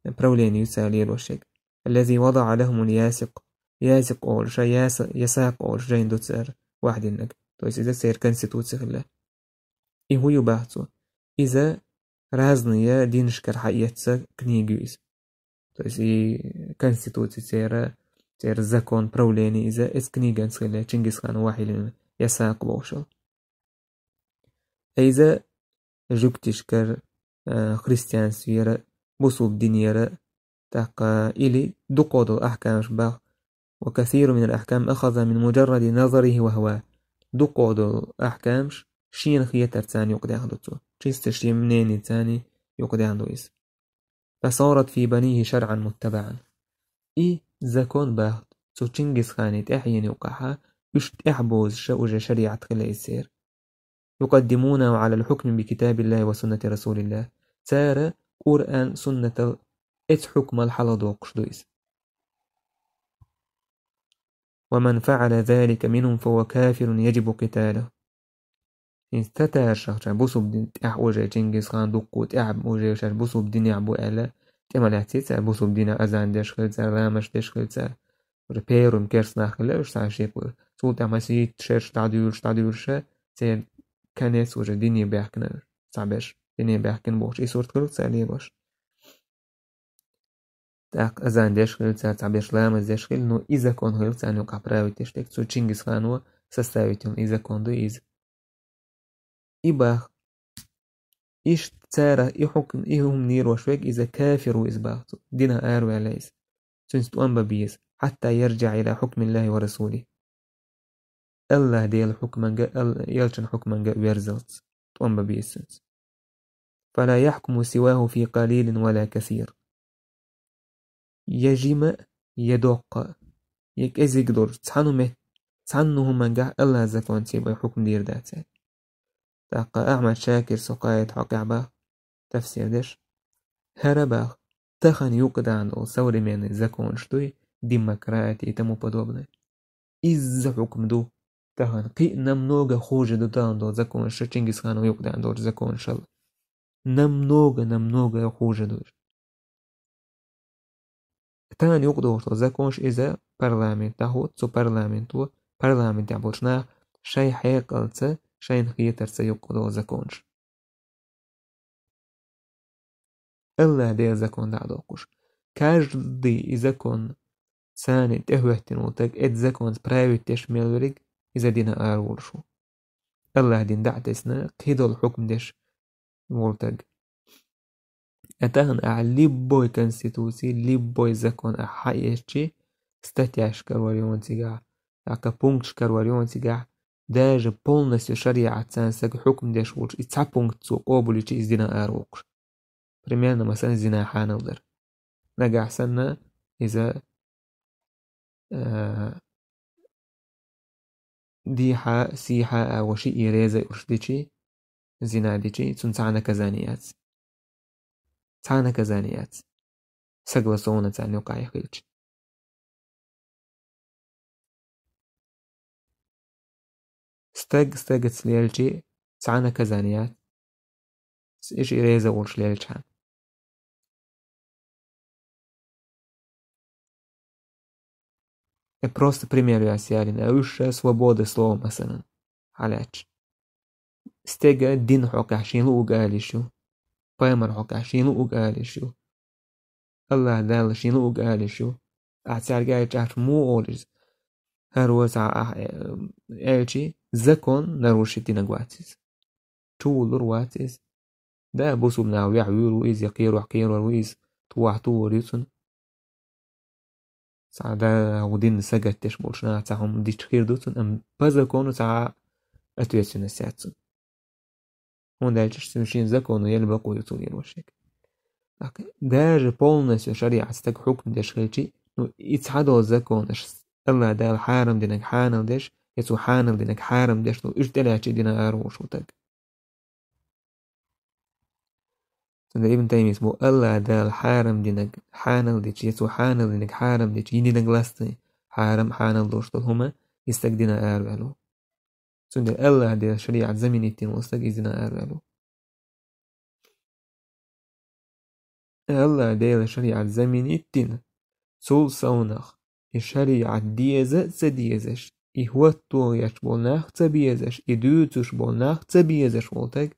правление يسالي الوشك الذي وضع لهم ياسق أول شيء يساق أول شيء دوتسر واحد إنك تويس إذا سير كنستوتسي خلا إيه هو يباحثو إذا رازنية دينشكر حقيقتسا كنيجويس تويس إيه كنستوتسي سير زكون براوليني إذا إس كنيجان سخلا جنكيز خان واحد يساق بوشل إذا جوكتشكر خريستيان سويرا بوصوب دينيرا تاقا إلي دقود الأحكام شباخ وكثير من الأحكام أخذ من مجرد نظره وهو دقود الأحكام شين خيتر تاني يقدي أخذته جيست شي منيني تاني يقدي أخذويس فصارت في بنيه شرعا متبعا زكون باخد سو تشنجز خانت أحيان يوقعها بشت أحبوز شأوجة شريعة خلا السير يقدمونه على الحكم بكتاب الله وسنة رسول الله سارة قرآن سنة حكم الحلد وقشدويس ومن فعل ذلك منهم فهو كافر يجب قتاله إن تتاشر بوسوب دين أحوجة جنجز خان دقوت أحب وجه شر بوسوب دين يعبو ألا تملع تيسا بوسوب دين أزان دشخل سا رامش دشخل سا ربيرو مكرس ناخل وش تعشيق سولت عمسيت شرش تعديول شا سير كانيس وجه دين يباحكنا صعبش دين يباحكن بوش إي صورت كلو تسالي باش تاق أزان دشخل سا تعبش لامز دشخل نو إذا كون هل سا نوقع براوي تشتك سو جنجز خانوا سستاويتون إذا كون دو إذا إباخ إيش تسارة يحكم إيهم نير وشوك إذا كافر وإزباغتو دينا آروي عليس سنستوان ببيز حتى يرجع إلى حكم الله ورسوله الله ديال حكما يلشن حكما ويرزلت توان ببيز سنس فلا يحكم سواه في قليل ولا كثير يجمع يدق يكأزيك دور تحنه من الله زكوان سيبا حكم دير داتسات تاقا أحمد شاكر سقايت حقع تفسير دش هرباخ تخن يوقد عنده современный закон, что демократия и тому подобное. Из-за حكم دو تخن قي намного хуже до тандо закон, что Чингисхану юقد عنده закон шал. намного хуже دوش. تان يقدر закон إذا парламент تاخد سو парламент يعبرشنا شيء حيقلت شيء خيتر سيقدر закон. الله دير زكون دعدوكوش каждый زكون ساني تهوهتن وتك ات زكون برايوت تشميل ورق إذا دينا آرولشو الله دين دعتسنا قيدو الحكم ديش مولتك أتاهن ليبوي كونستيتوسي ليبوي زكون أحايشي статьяш карварион тига ака пункт карварион тига даже полностью шариат сансак حكم ديش ولش إتسا пункт سو قوبوليشي إز دينا آروكش примерно مثلا زنا حانودر نجح سنة إذا ديحة سيحة أو شيء ريزة أرشديشي زنا ديشي تنسعنا كزانيات سقل صونة تعني وقع يخيلش استق تسليلشي تسعنا كزانيات إيش ريزة أرش ليلشان просто пример я сялин, уж свободы слова مثلا علاج استجا دين حق عشين لو قال شو بايمر حق عشين لو قال شو الله دال شين لو قال شو اعتار جاي تعرف مو اولز هروس ايجي زكون نروش تينغواتيز تو لرواتيز ده بوسو بناو يعيرو إز يقيرو حقيرو ويز توعتو ريسون ساعدا ودين سجد تشبولشنا تاعهم دي تخير دوتون ام بازا كونو تاع اتويسون الساتسون هون دايتش سمشين زكونو يلبقو يطول يروشك داج полностью شريعة ستك حكم داش خيلشي نو يتحدو زكونش الله دال حارم دينك حانم داش يسو حانم دينك حارم داش نو اجتلاتش دينا اروش وتك تند ابن تيمية اسمه الله دال حارم دينك حانل ديش يسو حانل دينك حارم ديش يدينك لاستي حارم حانل دوشتل هما يستقدنا آربالو تند الله دال شريعة زمين التين واستقدنا آربالو الله دال شريعة زمين التين سول سونخ الشريعة ديزة سديزش إهوتو يشبولناخ تبيزش إدوتوش بولناخ تبيزش والتك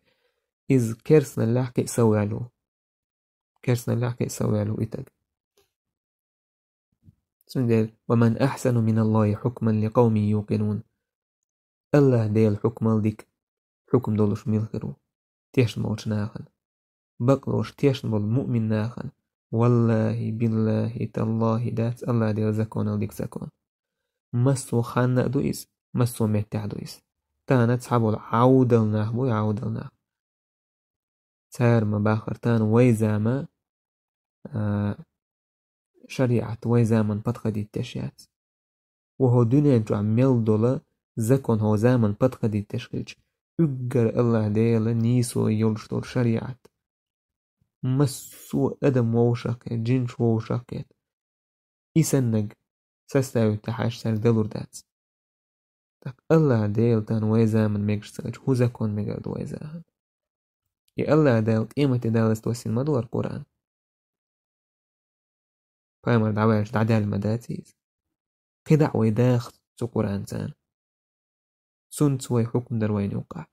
إز كرسنا الله كي سوالو كرسنا الله كي سوالو إتك سندل ومن أحسن من الله حكما لقوم يوقنون الله ديل حكم ديك حكم دولش ملخرو تيشن بولش ناخن بقلوش تيشن بول مؤمن ناخن والله بالله تالله دات الله ديل زكون ديك زكون مسو خان دويس مسو متع دويس تانا تسحبول عودلناه بو عودلناه تار ما باخر تان ويزاما شريعة ويزامن بطخدي التشيات وهو دنيا جو عميل دولا زكون هو زامن بطخدي التشخيج اقر الله ديلا نيسو يلشتول شريعة مسو ادم ووشاكت جنش ووشاكت إسنق سستاوي تحاش سار دلور دات تاك الله ديل تان ويزامن ميقشتاج هو زكون ميقرد ويزاهن يا الله ديل قيمة دالس توسين مدور قرآن بايمر دعواش دعدال المداتيز قدع ويداخ سو قرآن تان سن سوي حكم دروين يوقع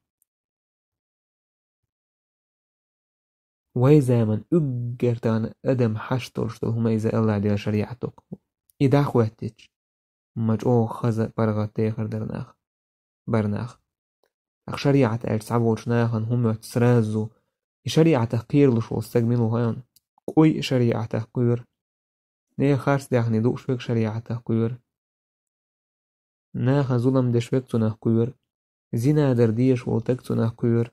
ويزامن اقرتان ادم حشترشتو هما إذا الله ديل شريعتك إذا خواتج مجعو خزا برغت تيخر درناخ برناخ أخ شريعة أرسعبوش ناخن هم تسرازو شريعة تحقير لشو استقملو هايون قوي شريعة تحقير نيه خارس داخني دوش فيك شريعة تحقير ناخن ظلم دشوك تنحقير زنا در ديش وتك تنحقير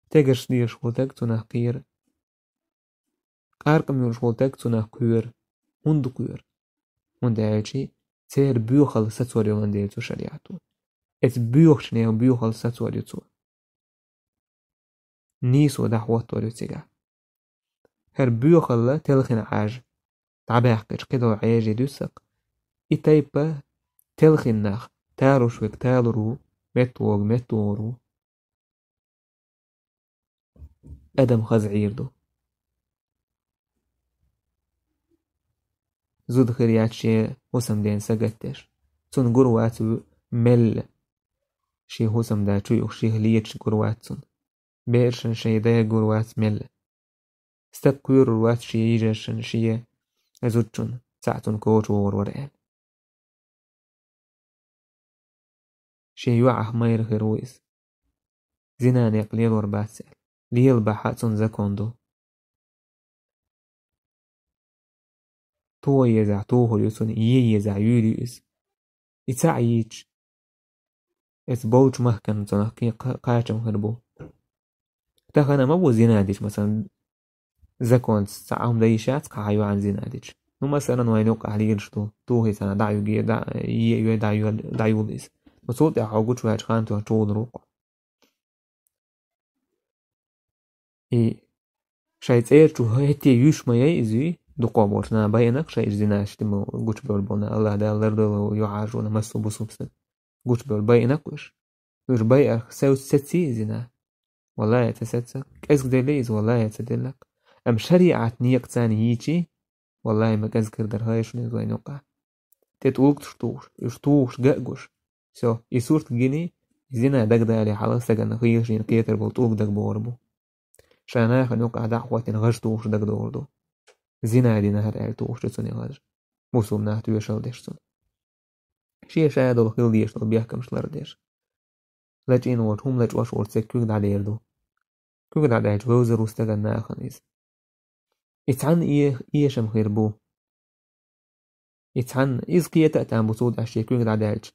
تگرش ديش وتك تنحقير قارقم يوش وتك تنحقير هندقير هندعيشي تير بيوخل ستوري ونديتو شريعتو ات بيوخش نيو بيوخل ستوري تو نيسو دحوات توري تيجا هر بيوخل تلخن عاج تعباقش كدو عاجي دوسق إتايبا تلخن ناخ تاروش وك تالرو متوغ متورو أدم خزعيردو زود خريات شي هسم دين سقتش تون قرواتو مل شي هسم دا تشويق شي هليتش قرواتون بيرشن شي دا قروات مل استقوير روات شي يجرشن شي أزوتشن ساعتون كوش ورورين شي يوعه ماير خيرويس زنان يقليل ورباسل ليل بحاتون زكوندو تو يزع توه يسون يزع يوليس يتعيج اتبوج مهكن تنحكي قاچم خربو تخنا مبو زناديش مثلا زكون ساعهم دايشات قاعيو عن زناديش نو مثلا وينوق عليرشتو توه سنة دعيو جي دعيو ليس وصوت يحوقوش واج خانتو هتول روق شايت ايرتو هتي يوش ما يزي دقوا بورنا باينك شايت زناش تمو قوش بولبونا الله دا لردو يعاجونا مسو بصوبسن قوش بول باينك وش بايق ساو ستي زنا والله يتساتسك كأزك دليز والله يتدلك أم شريعة نيق تاني يجي والله ما كذكر درهايش نزوي نوقع تتوق تشتوش قاقوش سو يسورت جيني زنا دق دالي حالا سجن خيشين قيتر بلطوق دق بوربو شاناخ نوقع دعوة غشتوش دق دوردو زنا دي نهر اعتوش تسوني غاج موسوم نهتو يشال ديشتون شي شايدو الخيل ديشتو بيحكمش لرديش لجين ورهم لج واش ورسك كوك دعديردو كوك دعديش غوزر وستغن ناخنيز اتعن إيه شم خيربو اتعن إزقية تأتان بصود أشي كوك دعديش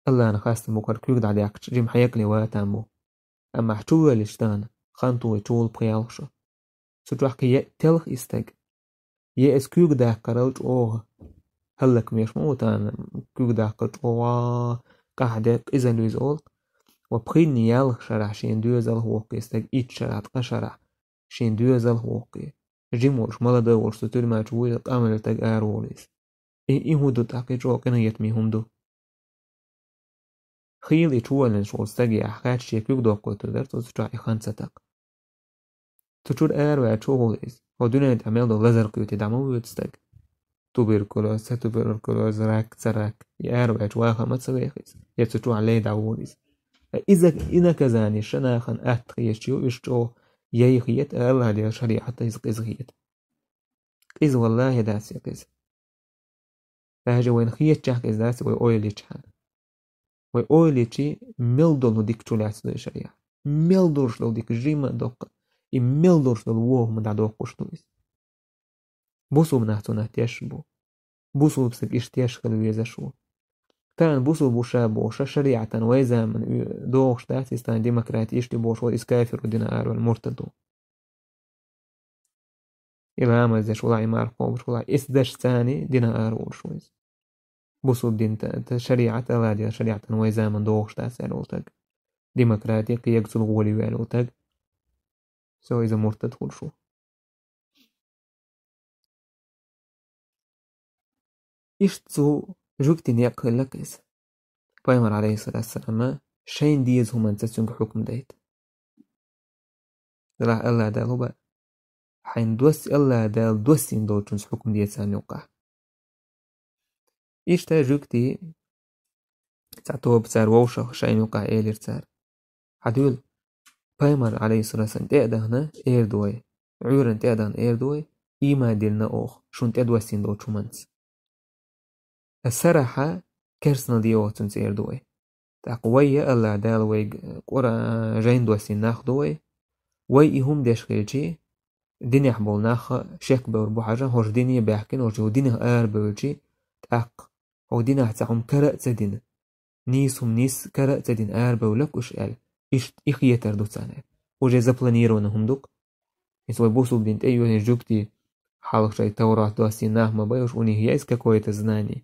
الله أنا خاست مقر كوك دعديش جيم حيقلي واتامو أما حتوه لشتان خانتو يتول بخيالشو سجوح كي يأتلخ استغ يأس كوك دا قرالج أوه هلك ميش موتان كوك دا قرالج أوه قاعدك إذن لويز أول وبخين يالخ شرح شين دوزل هو كيستغ إيت شرح قشرح شين دوزل هوقي جيمورش مالا ورش تتر ما تشوي تعمل تاج أروليس إيه هو دو تاقي جو كنا يتميهم دو خيل يتشوالن شو استجي أحكات شيكوك دو قلت در تسترعي خمسة تشور واتشوغوليس ودون تعمل دو لازر قيوتي دعمو يتستج tuberculosis راك تسرك واتشواخا ما تسويخيس يتسوچو عليه دعوليس إذا كزاني شناخن أتخيشيو إشتو يخيت الله دي شريعة إزغيت إز والله داسي قيز فهجا وين خيت شاك إز داسي ويأويلي چحان ويأويلي چي ملدول هديك چولاتس دو شريعة ملدولش دو ديك جيما دوق ملدولش دو ووه من دا دوقوش دويس بوسو مناحتو نحتيش بو بوسو بسك إشتيش خلويزة شو كان بوسو بوشا بوشا شريعة ويزا من دوغش داسيستان ديمقراطي إشتي بوش وإسكافر ودينا آرو المرتدو إلى عمل زي شولاي ماركو شولاي إسدش ثاني دينا آرو شويز بوسو بدين شريعة ألادي شريعة ويزا من دوغش داسي ألوتاق ديمقراطي قيقسو الغولي وألوتاق سو إذا مرتد خل شو إشتو جوكتين يقل لكيس بايمر عليه الصلاة والسلام شين ديز هم انتسيونك حكم دايت دلع الله دالو با حين دوسي الله دال دوسين دول تنس حكم ديت سان يوقع إشتا جوكتي تعتوه بسار ووشا شين يوقع إيلير تسار حدول بايمر عليه الصلاة والسلام تأدهنا إيردوي عورن تأدهن إيردوي إيما ديلنا أوخ شون تأدوسين دول تشمانس السرحة كرسنا ديوتنس إيردوي تقوية الله دال ويق قرى جين دوسين ناخدوي وي إهم ديش خيلجي ديني حبول ناخ شيك بور بحاجة هوش ديني بيحكين هوش ديني بولجي تاق هو ديني حتاهم كرأ تدين نيسهم نيس كرأ تدين بولك وش قال إيش إخيتر دو تسانة وجي زبلانيرونهم دوك يسوي بوسو بدين تأيوه جوكتي حالك شاي توراة دوسين ناخ ما بيوش وني هي إسكا كويت زناني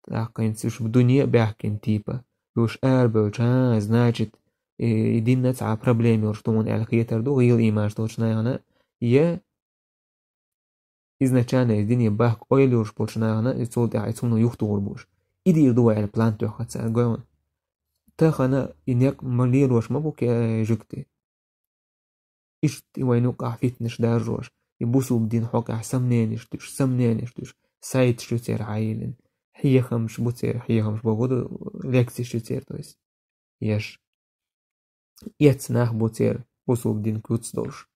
تاقين سوش بدنيا بيحكين تيبا يوش بولج значит دين نتسعى проблемы ورشتمون إخيتر دو غير إيماج دوشنا هنا يا изначально из дни бах ойлюш почнана и цолт айцуну юхтур буш иди дуа эл план то хатса гон тахана инек малирош мабук жукти ишт вайну قافتنش داروش يبوسو بدين حق سمنانش دوش سايت شوتير عايلن هي خمش بوتير هي خمش بوغد لكسي شوتير تويس يش يتسناخ بوتير بوسو بدين كوتس دوش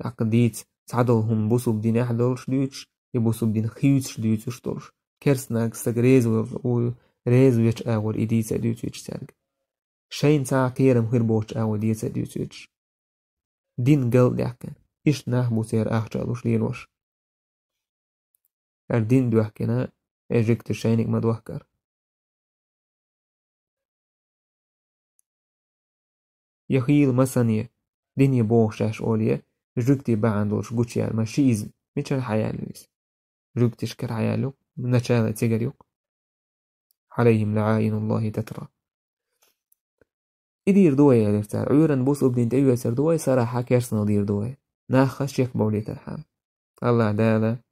عقديت تعدلهم بوسو بدين أحدولش دوش يبوسو بدين خيوتش دوش دوش كرسناك سجريز وريز ويش أول إديس دوش سرق شين ساعة كيرم خير بوش أول إديس دوش دين قل دحكن إيش ناح بوسير أخجالوش ليروش الدين دوحكنا أجيكت شينك ما دوحكر يخيل مسانية دين يبوشاش أوليه جوكتي باندوش غوتشيار ماشيز ميشال حيالويس جوكتي شكر حيالو نشالة تيغريوك عليهم لعائن الله تترى إدير دوي يا لفتار عيورا بوسو بدين تأيو يسر دوي صراحة كيرسنا دير دوي ناخش شيخ بولي ترحام الله دالا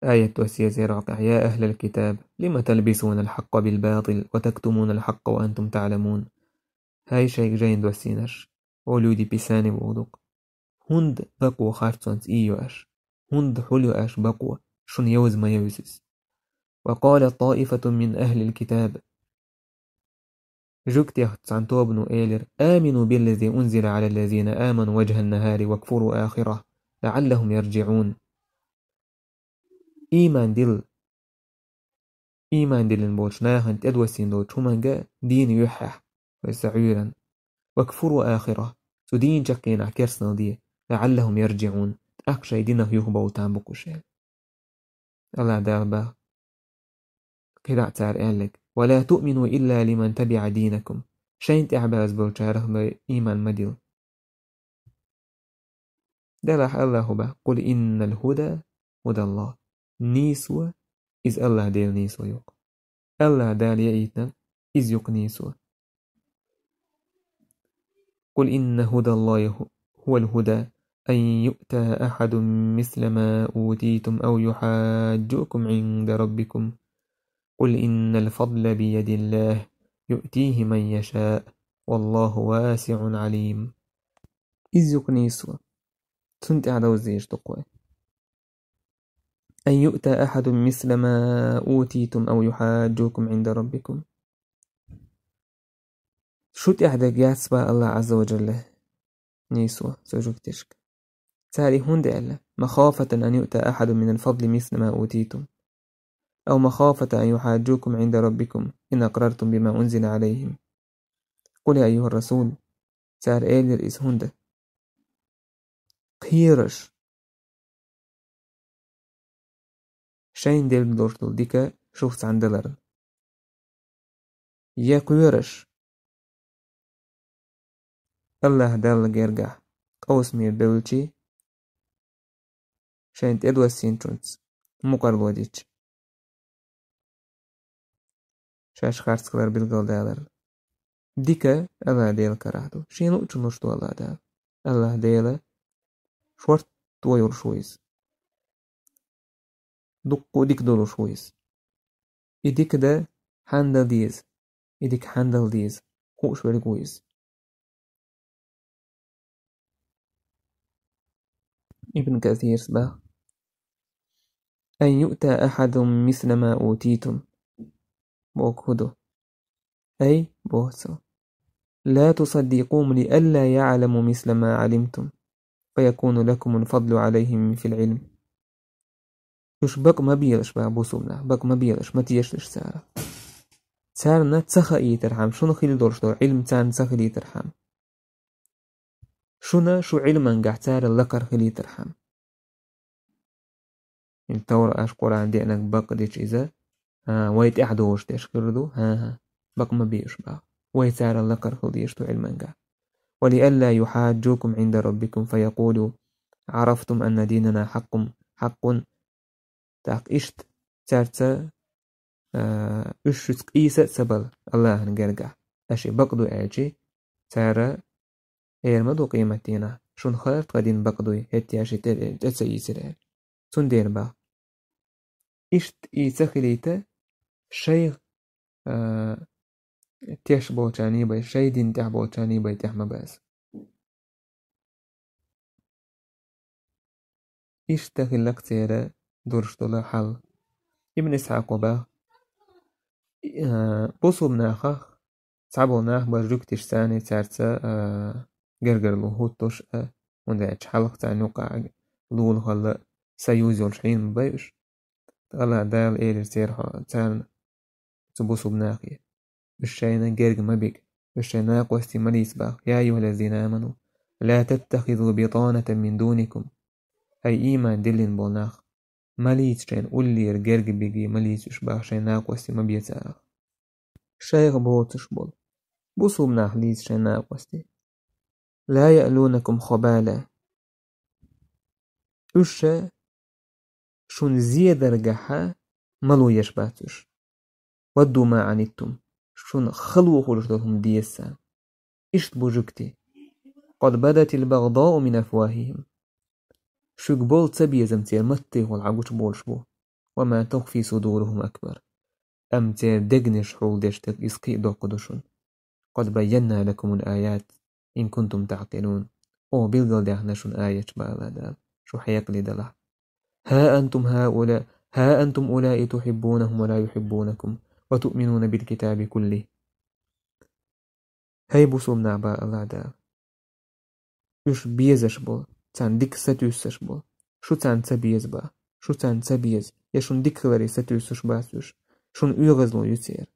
آية توسية راقع يا أهل الكتاب لما تلبسون الحق بالباطل وتكتمون الحق وأنتم تعلمون هاي شيء جاين دوسينش ولودي بيساني بودوك هند بقوة خارتونت إيواش هند حلواش بقوة شن يوز ما يوزس وقال طائفة من أهل الكتاب جوكت يخت عن توبنو إيلر آمنوا بالذي أنزل على الذين آمنوا وجه النهار واكفروا آخره لعلهم يرجعون إيمان ديل البوشناهن تدوسين دو تشومانجا دين يحح ويسعيرا واكفروا آخره سدين جاكين عكرسنا دي لعلهم يرجعون أكشي دينه يهبو تامبكو شيء الله دابا كده اعتار قالك ولا تؤمنوا إلا لمن تبع دينكم شين تعباز بوشاره بإيمان مديل دلح الله با قل إن الهدى هدى الله نيسوة إذ الله ديل نيسوة يوق الله دال يأيتنا إذ يوق نيسوة قل إن هدى الله هو الهدى أن يؤتى أحد مثل ما أوتيتم أو يحاجوكم عند ربكم قل إن الفضل بيد الله يؤتيه من يشاء والله واسع عليم. إذ يقنيسوا تنت على وزيج تقوى أن يؤتى أحد مثل ما أوتيتم أو يحاجوكم عند ربكم شوت أحد جاسبا الله عز وجل نيسوا سوجوك تشك تاري هند ألا مخافة أن يؤتى أحد من الفضل مثل ما أوتيتم أو مخافة أن يحاجوكم عند ربكم إن أقررتم بما أنزل عليهم قل يا أيها الرسول تار إيلر إس هند قيرش شين ديل دورتل ديكا شوفت عندلرن يا قيرش الله دال جرجع أوسمير بولتي شين إدوا سينترونز مقربوديتش شاش خارس كلار بالقل دالر ديكا الله ديل كراهدو شينو تشنوشتو الله دال الله ديل شورت توير شويس دقو ديك دولو شويس إديك ده handle these إديك handle these خوش very كويس ابن كثير سبا أن يؤتى أحد مثل ما أوتيتم بوكهدو أي بوهسو لا تصدقوم لئلا يعلم مثل ما علمتم فيكون لكم الفضل عليهم في العلم يش بق ما بيلش بقى بوسومنا بق ما بيلش ما تيشلش سارة سارنا تسخى ترحم شنو خيل دورش دور علم تان تسخى ترحم شو علما قاع تار اللقر خلي ترحم التورا اش قرآن دي انك بق ديش إذا ويت احدوش ديش كردو ها بق ما بيش بقى ويت تار اللقر خلي يشتو علما قاع ولئلا يحاجوكم عند ربكم فيقولوا عرفتم أن ديننا حق تاق إشت تارتا إشت إيسا سبل الله نقرقع أشي بقدو أجي تارا إيرمدو قيمتينا شون خلط قدين بقدوي هتي أشي تتسا إيسر سون دير با إشت إيسا خليتا شيخ تيش بوتاني باي شي دين تح بوتاني باي تح مباس إشت خلق تيرا دورشتولا حل ابن إسحاق وبا بوصو بناخخ صعبو ناخ برجوك تشتاني تارتا قرقر لهوتوش وندعش حلق تاني وقع لول خلا سيوزيول شحين مبايش طلع دال إير سيرها تان تبوصو بناخي بالشينا قرق مبيك بالشينا قوستي مليس باخ يا أيها الذين آمنوا لا تتخذوا بطانة من دونكم أي إيمان دلين بولناخ مليس شين أولير قرق بيجي مليس يشباخ شينا قوستي مبيتاخ شيخ بوتش بول بوصو بناخ ليس شينا قوستي لا يألونكم خبالا أشا شون زيادة رجحها ملو يشباتش ودوا ما عنتم شون خلو خلشتهم ديسان إشت بوجكتي قد بدت البغضاء من أفواههم شوك بول تبي زمتير متي والعقوش بولش بو وما تخفي صدورهم أكبر أمتير دقنش حول ديشتك إسقي دوقدشون قد بينا لكم الآيات إن كنتم تعقلون أو بيلغل دهنشون آية بالا دال شو حيق لدلا ها أنتم أولئك تحبونهم ولا يحبونكم وتؤمنون بالكتاب كله هاي بوسوم نعبا الله دال يش بيزش بول تان ديك ستوسش بول شو تان تبيز با شو تان تبيز يشون ديك خلري ستوسش باسوش شون يغزلو يتير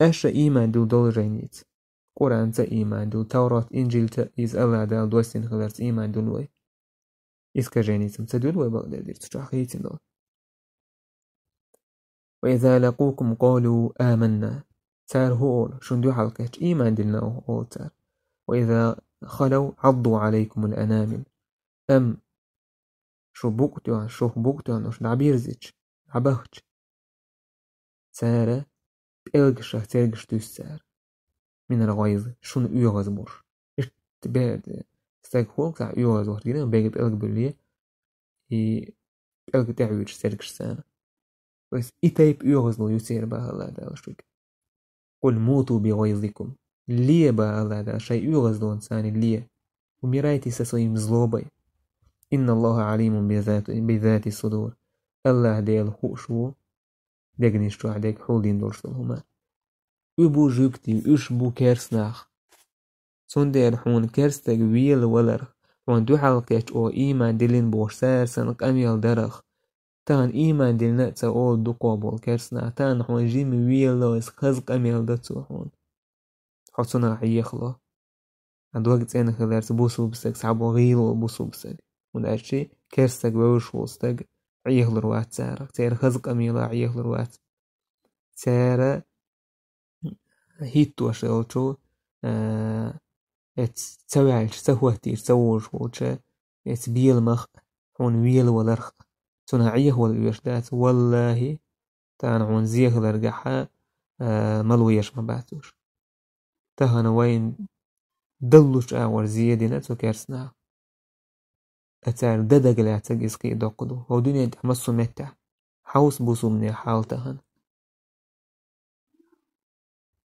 أشا إيمان دول دول جينيت قرآن تا إيمان دول توراة إنجيل تا إز الله دال دوستين خلرت إيمان دول وي إسكا جينيتم تدول وي بغداد دير تشاخيتين دول وإذا لقوكم قالوا آمنا تار هول شون دو حلقة إيمان دلنا هول تار وإذا خلوا عضوا عليكم الأنامل أم شو بوكتوان وش نعبيرزيش عباهج تارة بإلقشة تلقش تسار من الغيظ شون يغز بور استباد استاك خولك ساع يوغز وحدين بيجي بألق بالليه بألق تعويج سيركش سانا بس إتايب يوغز لو يسير بها الله دا أشتوك قل موتوا بغيظكم ليه بها الله دا شيء يوغز لو إنسان ليه ومرايتي سسويم زلوبي إن الله عليم بذات الصدور الله ديال خوشو ديجنيشتو عديك حولين دورشتلهما يبو جوكتي يشبو كيرسناخ سندير حون كيرستك ويل ولر وان دو حلقيش او إيمان دلين بوشسار سنق أميال درخ تان إيمان دلنا تسا أول دو قابل كيرسنا تان حون جيم ويل لويس خزق أميال دتسو حون حسنا عيخلا عند وقت أنا خلارس بوسو بسك سعبو غيلو بوسو بسك ونأشي كيرستك ووشوستك عيخل روات سارك تير خزق أميلا عيخل روات سارة هيتو أشيالتو تسويعش تسوهتير تسووش ووشا بيل مخ حون ويل ولرخ تنا عيه والويشدات والله تان عون زيه لرقحا ملويش مباتوش تهنا وين دلوش آور زيادنا تو كيرسنا أتار ددق لا تجس قي دقدو هو دنيا تحمسو متع حوس بوسو من حالتهن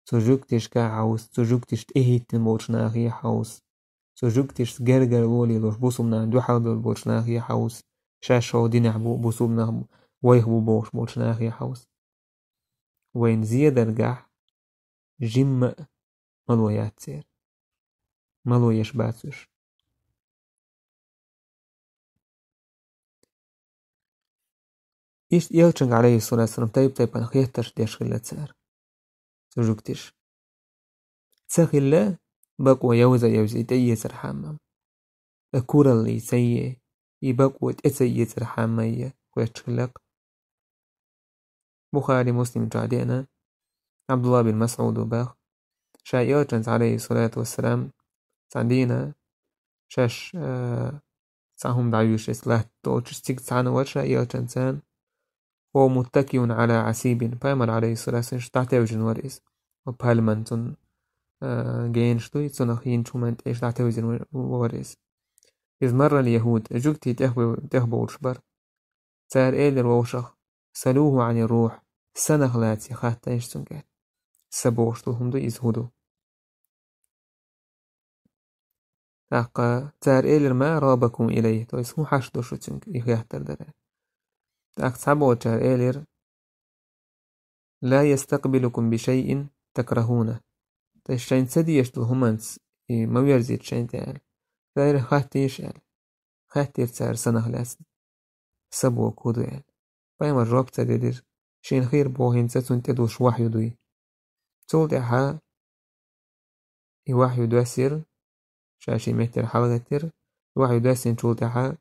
تجوكتش كعوس تجوكتش تهيتن بورشناخي حوس تجوكتش جرجر ولي لوش بوسو من عندو حال بورشناخي حوس شاشو دينع بوسو من ويهبو بوش بورشناخي حوس وين زيادة رجح جم ملويات سير ملويش باتوش إيش يلچنگ عليه الصلاة والسلام طيب أنا خيتش ديش خلت سار تجوكتش تسخلا بقوى يوزي تيسر حمام أكورا اللي سيء يبقوى تسيسر حماية ويتشخلق بخاري مسلم جعدينا عبد الله بن مسعود وباخ شايوچنز عليه الصلاة والسلام تعدينا شاش ساهم دعيوش إسلاح توجش تيك تسعنا وشا يوچنزان هو متكي على عسيب بايمر عليه الصلاة والسلام تعتوجن ورئيس وبالمنتون جينشتوي تنخين شومان تيش تعتوجن ورئيس إذ مر اليهود جوكتي تهبو وشبر سار إيلر ووشخ سألوه عن الروح سنخلاتي خاطة إيش تنكال سبوشتوهم دو يزهدو تاقا سار إيلر ما رابكم إليه تو اسمو حشدو شو تنك يخيحتر دره تاق سابو تار إيلر لا يستقبلكم بشيء تكرهونه تشين سدي يشتو همانس ما ويرزيت شين تال غير خاتيش يعني خاتير تار سنخلاس سبو كودو يعني بايما الرب تدير شين خير بوهين ستون تدوش وحي دوي تول دعها وحي دواسير شاشي مهتر حلقتر وحي دواسين تول دعها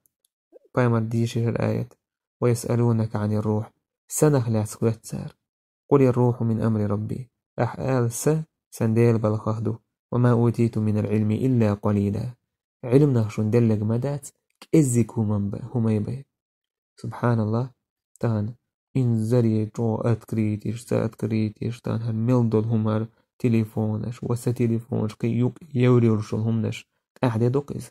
بايما ديشير الآيات ويسألونك عن الروح سنخلاس قلت سار قل الروح من أمر ربي أحآل سنديل بالخهدو وما أوتيت من العلم إلا قليلا علمنا شون دلق مدات كإزك هما يبي سبحان الله تان إن زري جو أتكريتيش سأتكريتيش تان هالميلدول همار تليفونش وسا تليفونش كي يوري رشلهمنش قاعدة دوقز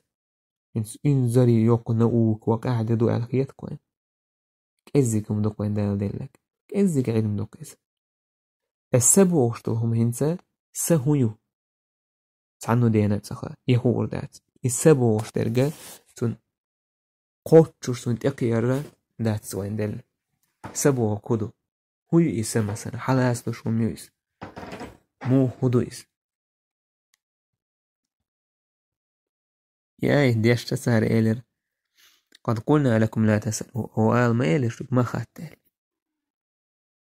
إن زري يوق نقوك وقاعدة دو الخيات كوين كإزك هم دوقين دال دلك كإزك علم دوقز السبو وشتلهم هنسا سهويو تعنو دينات سخا يهور دات السبو وشترقا تون قوتشوش تون تقيارا دات سوين دل سبو وكودو هويو إسا مثلا حلاس دوش وميو إس مو هدو إس يا ديش تسهر إيلر قد قلنا لكم لا تسألوا هو قال ما إيلر ما خاتل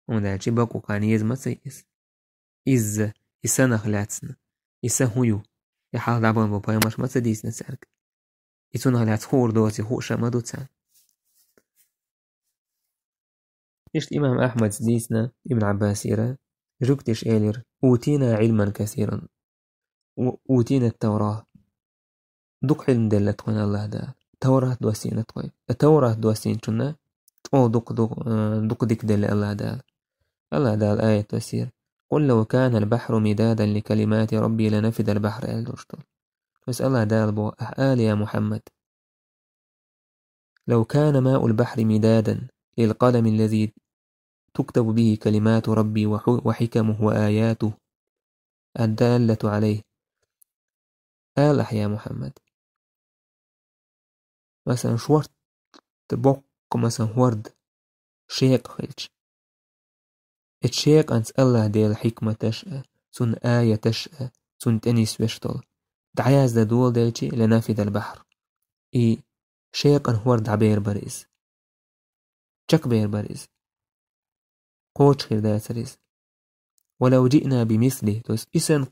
وداعي باقو كان يزما سيس إز إسا نخلاتسنا إسا هويو يحال دعبان بابايا مش ما تديسنا سارك إسو نخلات خور دوتي خوشا ما دوتسان إيش الإمام أحمد ديسنا ابن عباس يرى جوكتش إيلر أوتينا علما كثيرا أوتينا التوراة دوك علم دلت قوين الله دا توراة دواسين قوين التوراة دواسين شنا أو دوك ديك دل الله دا الله دا الآية تسير قل لو كان البحر مدادا لكلمات ربي لنفد البحر الدرشتل بس الله دال بو أحآل يا محمد لو كان ماء البحر مدادا للقلم الذي تكتب به كلمات ربي وحكمه وآياته الدالة عليه آلح يا محمد مثلا شورت بوق مثلا ورد شيق خلج اتشيق أنت الله ديل حكمة تشأ سن آية تشأ سن تنس وشتل دعياز دا دول ديلتي لنافذ البحر إي شيق أن ورد عبير بريز شك بير بريز قوش خير داتريز ولو جئنا بمثله توس إسن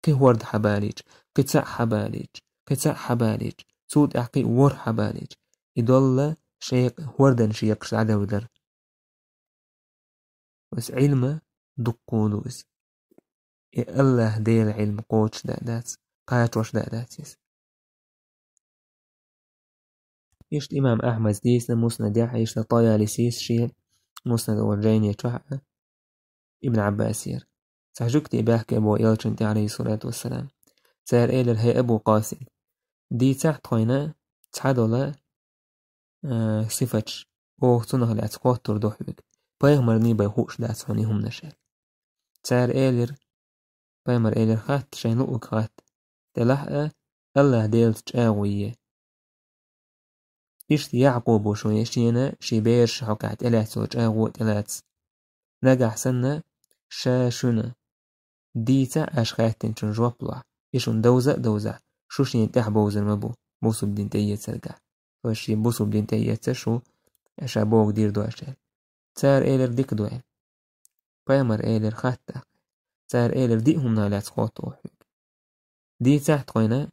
ورد حباليج قتسع حباليج قتسع حباليج سود أحقي ور حباليج يدل شيق وردن شيق سعدا ودر بس علم دقودوس إيه الله ديل علم قوش دادات قايت وش داداتيس يشت إمام أحمد ديسنا مسند يحيش طيالسيس شيء مسند ورجين يتوحى ابن عباسير سحجوكتي بحكي أبو يلشنتي عليه الصلاة والسلام سير إيلر هي أبو قاسم دي تحت قينا تحدولا صفتش أو تنه لأتقوات تردوح بك بايغمر ني بايخوش داس هوني هم نشال سير إيلر بايمر إيلر خات شين لؤك خات تلحق الله ديلت جاوية إشت يعقوب وشوية شينا شي بيرش حكات إلات وجاوة إلات نجح سنة شاشنا ديتا أشخاتين شن جوابلا إيشون دوزة شوشين تحبوزر مبو بوسو بدين تيت سرقع وشي بوسو بدين تيت شو أشابوك دير دو أشال تار إيلر ديك دوين بايمر إيلر خاتا تار إيلر ديهم نالات خواتو دي تحت قوينا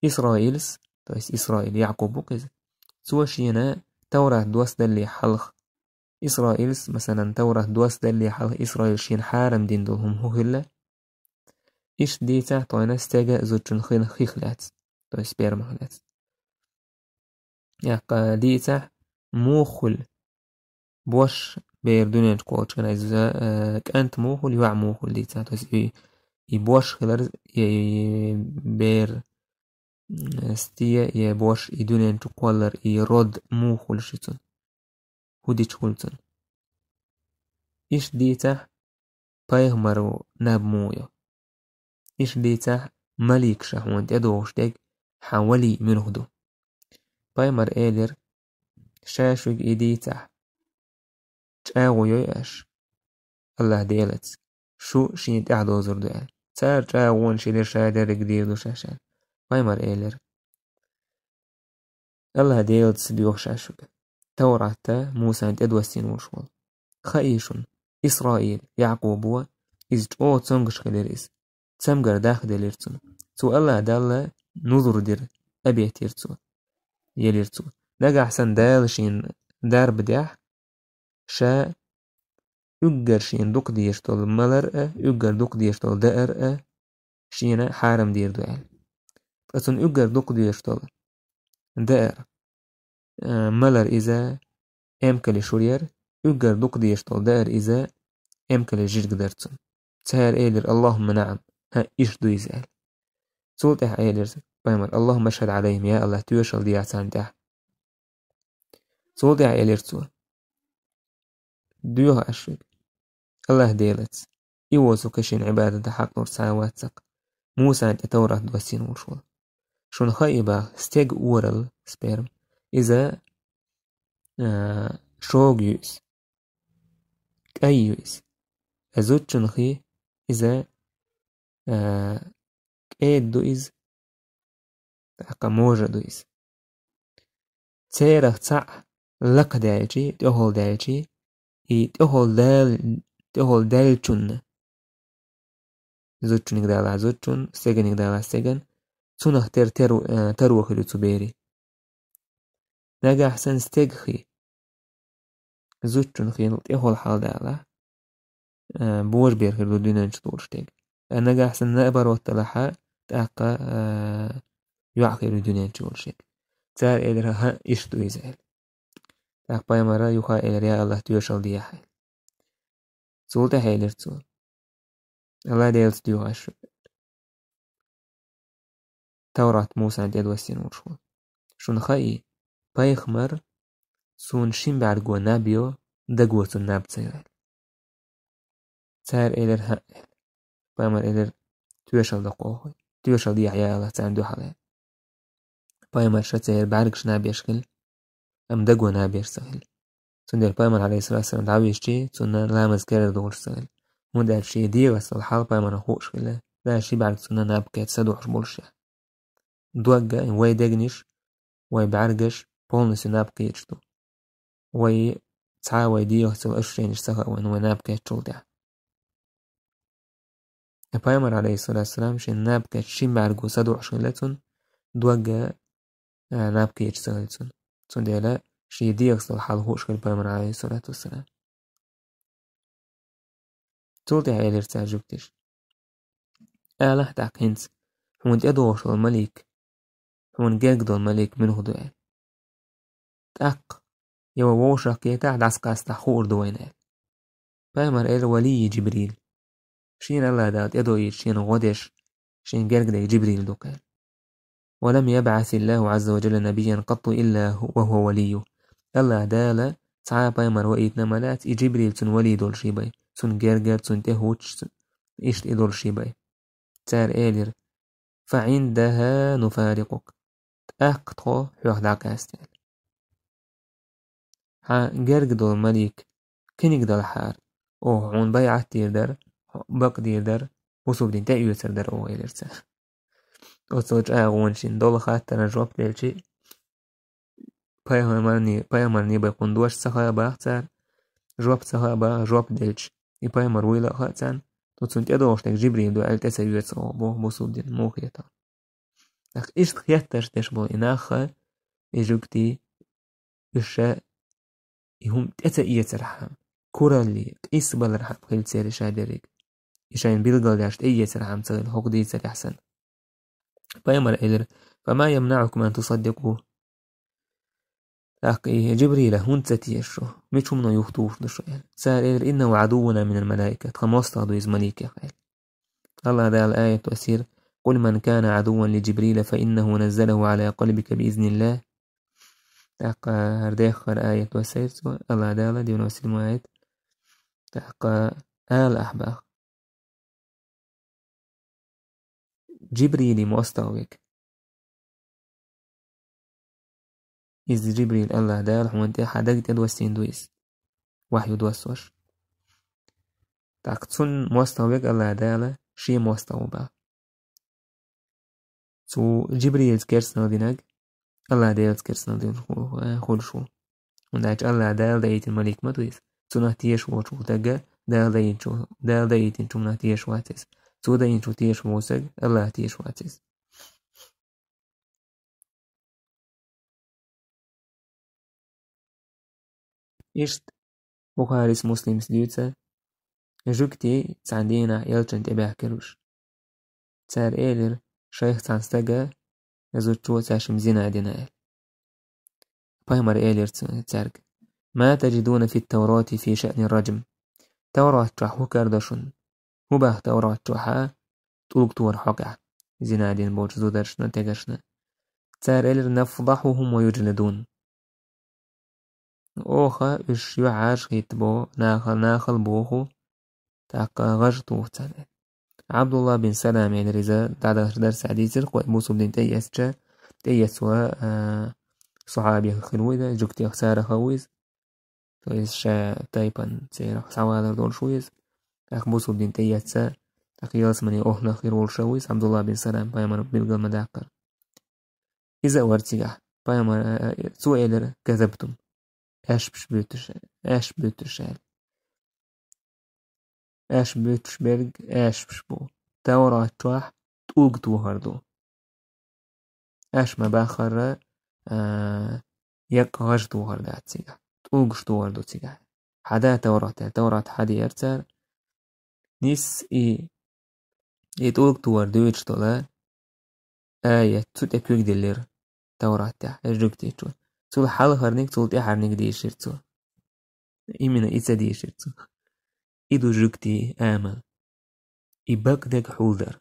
إسرائيلس تويس إسرائيل يعقوب وكذا سوشينا توره دوس دلي حلخ إسرائيلس مثلا توره دوس دلي حلخ إسرائيل شين حارم دين دولهم هو هلا إيش ديتا طوينا استيجا زوجن خين خيخلات تو سبير مخلات ياقا ديتا موخل بوش بير دونينج قوتش كان إذا كانت موخل يوع موخل ديتا تو يبوش خلر بير استيا يبوش يدونينج قولر يرد موخل شتن هوديش قلتن إيش ديتا بايغمرو ناب مويا إيش ديتا مليك شهوان تدوش ديك حولي منهدو بايمر إيلر شاشوك إديتا تاغو يوياش الله ديلت شو شين تعدو زردو تار تاغوان شيدر شادر قديدو شاشان بايمر إيلر الله ديلت سديوخ شاشوك توراتا موسى تدوستين وشوال خايشون إسرائيل يعقوبوا إز او تسنغش خليريس تسمغر داخل دليرتون تو الله دالا نظر دير أبيه تيرتو يليرتو نجح سن دالشين دار بديح شا يقر شين دوق ديشتول ملر يقر دوق ديشتول دائر شينا حارم دير دوال أتون يقر دوق ديشتول دائر ملر إذا أمكلي شورير يقر دوق ديشتول دائر إذا أمكلي جير قدرتون تهار إيلر اللهم نعم ها إيش دو يزال صوتها إيلر بايمر اللهم اشهد عليهم يا الله توشل دياتان ده صوتها إيلر تو ديوها أشرك الله ديلت إيوزو كشين عبادة حق نور ساواتك موسى أنت تورات دوسين وشول شون خايبا ستيج أورل سبيرم إذا شوغيوس كأيوس أزوت شنخي إذا كأيد دويز تحقا موجة دويز تيرخ تسع لق دايجي تأهل دايجي تأهل دال چون زوت چونك دالا زوت چون سيغنك دالا سيغن تونخ تروخي لتبيري نجا حسن ستيغخي زوت چونخي تأهل حال دالا بوش بيرخي لدينا نشتور شتيغ نجا حسن نأبر وطلحا تأقا يعقي لدينا نشتور شتيغ تار إلرها إشتو إزال تأق بايمارا يخا إلر يا الله تيوشل دي حي سولتا حيلر تو الله ديلت ديوها شو توراة موسى عند يدوسين ورشو شون خاي بايخمر سون شين بعد جوا نابيو دقوة الناب تسيرال تسير إلر ها بايمر إلر تويشل دقوه تويشل دي عيا الله تعندو حالي بايمر شتير بعرقش نابيشكل أم دقوة نابيش سهل سندر بايمر عليه الصلاة والسلام دعويش جي سنة لا مزكرة دورش سهل مدى الشي دي غسل الحال بايمر هوش كله لا شي بعد سنة نابكات سدوحش بولش دوغا وي دقنش وي بعرقش بولنس نابكي يجتو وي تعاوي دي غسل أشرينش سهل وين نابكات شلدع بايمر عليه الصلاة والسلام شين نابكات شي بعرقو سدوحش كلتون دوغا نابكي يجتو سندر لا شي دي غسل الحال هوش كل بايمر عليه الصلاة والسلام تولتي عيالير تعجبتش آله داك هنس حمون يدوش الملك حمون جاقدو الملك منه دوال تاق يوا ووشك يتاع داسقاس تحور دوينال بايمر إل ولي جبريل شين الله داد يدوي شين غدش شين جاقدي جبريل دوكال ولم يبعث الله عز وجل نبيا قط إلا وهو وليه الله دالا تعا بايمر وإيت نمالات جبريل تن ولي دول شيباي تن جرجر تن تهوش إيش إدول شيباي تار إيلر فعندها نفارقك أقطع حيوح داكاستيل ها جرجدو الملك كنيك دال حار أو عون بيعة تيردر بق ديردر وصوب دين تأيو تردر أو إيلرسا وصوج آغونشين دول خاطر جواب ديلشي بايمرني بيقون دوش سخا باختار جواب سخا با جواب ديلش بايمر ويلا خاطر توتسون تيادوش تك جبريل دو ألت أسيوت سو بوصوب دين موخيتا أخ إيش خياتش تشبو إناخا إجوكتي إشاء يهم تأتئية رحم كورالي قيس بالرحم خيل سير شادريك إشاين بيلغال داشت أية رحم تغيل حق دي سر أحسن بايمر إلر فما يمنعكم أن تصدقوه أخي جبريل هون تتيشو ميشو منو يخطوش دشوين سار إلر إنه عدونا من الملائكة خموستا دويز مليك يا خيل الله ذا الآية تأسير قل من كان عدوا لجبريل فإنه نزله على قلبك بإذن الله تحقى هرديخر آية وسيرتو الله دالا ديون وسلم آية تحقى آل أحباق جبريل مستويك إذ جبريل الله دال حمانتي حدقت أدوستين دويس وحي دوسوش تحقى مستويك الله دالا شي مستوى تو جبريل كرسنا دينك الله دال كرسنا دين خلشو ونداج الله دال دايت الملك مدويس تو نهتيش وشو تقى دال دايتين شو نهتيش واتس تو داين شو تيش موسق الله تيش واتس إشت بخاريس مسلم سديوتسا جوكتي تعندينا يلچن تباه كروش تار إيلر شيخ تانستقى يزوجو تاشم زينا دينا بايمر إيلر تارك ما تجدون في التوراة في شأن الرجم توراة تحو كاردشن مباه توراة تحا طولق تور حقع زينا دين بوش زودرشنا تغشنا تار إيلر نفضحهم ويجلدون أوخا إش يعاش خيتبو ناخل بوخو تاقا غجطو تاني عبد الله بن سلام يعني رزا درس حديث قوي موسو بن تيسوا صحابي خلويدا جوكتي خسارة خويز تويس شا تايبان سيرا سوالر دول شويز أخ موسو بن تيسا أخياس مني أهلا خيرول شويز عبد الله بن سلام بايمان بلغل مداقر إذا ورتيجا بايمان سؤالر كذبتم أش بيتشال أش بيتشبرج أش بشبو تورا تشوح توق توهردو أش ما باخر يقغش توهردات سيجا توقش توهردو سيجا حدا تورات حدي يرتر نيس توق توهردو يجتولا آية تتكوك دلير تورات تح أجوكتي تشو تول حال هرنيك تول تحرنيك دي شرتو إيمنا إيسا دي شرتو إدو جوكتي آمل إباك دك حوذر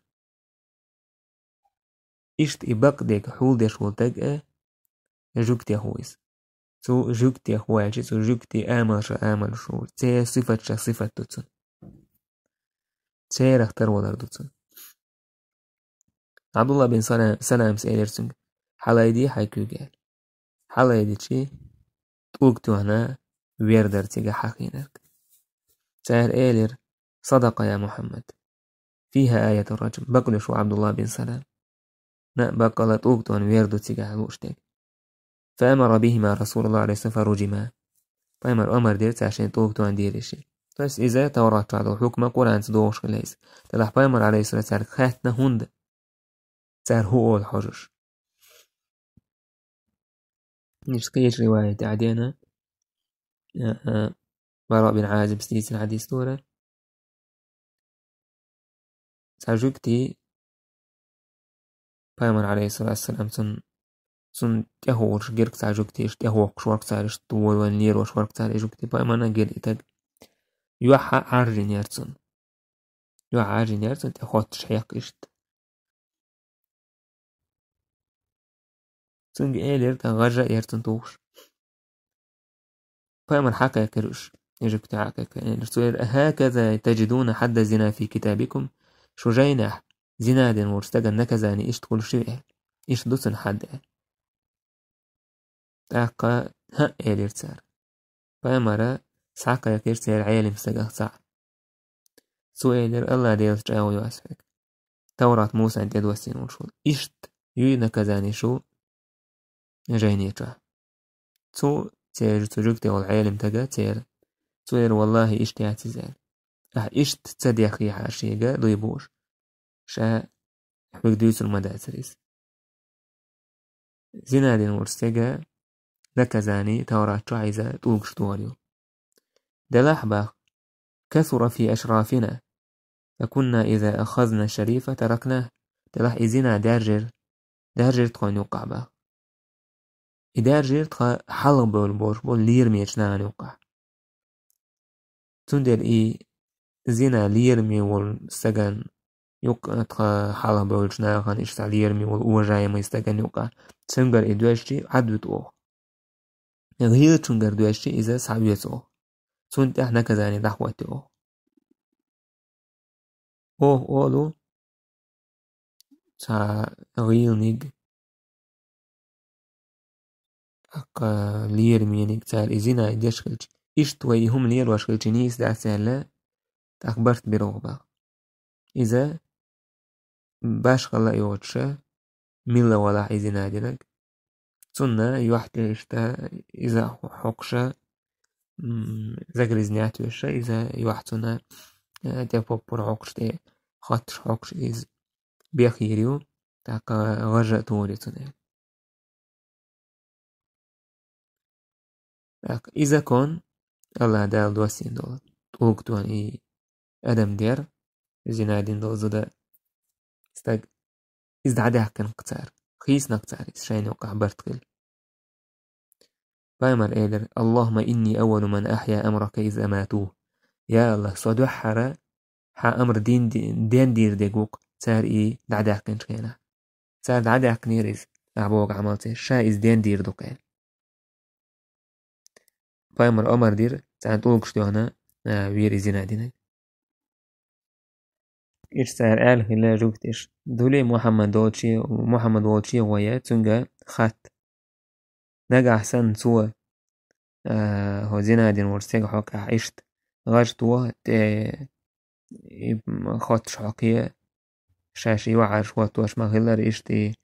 إشت إبقدك حول ديش ولتك جوكتي هويس تو جوكتي هواجي تو جوكتي آمل شو تي صفة دوتسن تي رختر ولر دوتسن عبد الله بن سلام سيلرسن حلايدي حيكو قال حلايدي شي توقتو هنا ويردر تيجا حقينك سائر إيلر صدق يا محمد فيها آية الرجم بقلشو عبد الله بن سلام بقل توقتو هنا ويردو تيجا حلوشتك فأمر بهما رسول الله عليه الصلاة فرجما أمر ديرت عشان توقتو هنا ديرشي بس إذا تورات على الحكمة قرآن تدوش خليس تلح بأمر عليه الصلاة والسلام خاتنا هند سار هو الحجج نشكيش رواية عدينا براء بن عازب سيس الحديث دورة ساجوكتي بأمر عليه الصلاة والسلام سن تهورش جيرك ساجوكتي تهوق شوارك سارش طول ونير وشوارك سارش جوكتي بأمر جير إتاج يوحى عارجين يرسن تخوتش حيق إشت سنج إيلر تغرق يرسن توش بأمر حقا كرش يجوكتي حقا كرش هكذا تجدون حد الزنا في كتابكم شجينا زناد ورستجن نكزاني إيش تقول شيء إيش دوسن حد تاقا ها إيلر تسار بأمر ساقا يكرسي العالم سجاه صح سؤالر الله ديل جاو يواسفك توراة موسى انت دوسين ورشول إشت نكزاني شو جايني جا تو تير تجوكتي والعالم تجا تير والله إشت يعتزال إشت تصديقي حاشيجا دويبوش شا حبك دويس المداتريس زنادين ورستجا نكزاني توراة عايزة توقش طواليو دلحبا كثر في أشرافنا فكنا إذا أخذنا الشريفة تركناه دلح إزينا دارجر تخوان يوقع با إدارجر تخا حلق بول لير ميشنان يوقع تندر زينا ليرمي والسجن يوقع تخا حلق بول جناخان إشتع ليرمي والأوجاية ما يستجن يوقع تنجر إدواشتي عدوت أوه غير تنجر دواشتي إذا سعبيت أوه تنت إحنا كذاني دحواتي أولو تا غير نيج أقا لير مينيك تال إزينا إدشكلج إشتوي هم لير واشكلجنيس دعسالا تأخبرت بروغبا إذا باش خلا يوتشا ملا ولا إزينا دينك تنا يوحتي إشتا إذا حقشا ذكر إزنيات وشا إذا يوحتنا تبوبور عقشتي خطش عقش إز بيخيريو تاقا غرق توليتنا إذا كون الله دال دوسين دول توقتوان أدم دير زنادين دول زدا استاق إزدعده كان قتار خيس نقتار إسشاين وقع برتقل بايمر إيلر اللهم إني أول من أحيا أمرك إذا ماتوه يا الله صدو حرا أمر دين دير ديقوق تار دعده كان شكينا تار دعده كنيريز أعبوك عمالتي شا دين دير دوكين بايمر أمر دير تان توقش دوهنا ويري زنادين إيش سار آل خلا جوكتش دولي محمد ووتشي ويا تنجا خات نجا أحسن سوا هو زنادين ورسيق حوك عشت غاجتوا خاتش حقية شاش يوعر واتوش ما غلر إشتي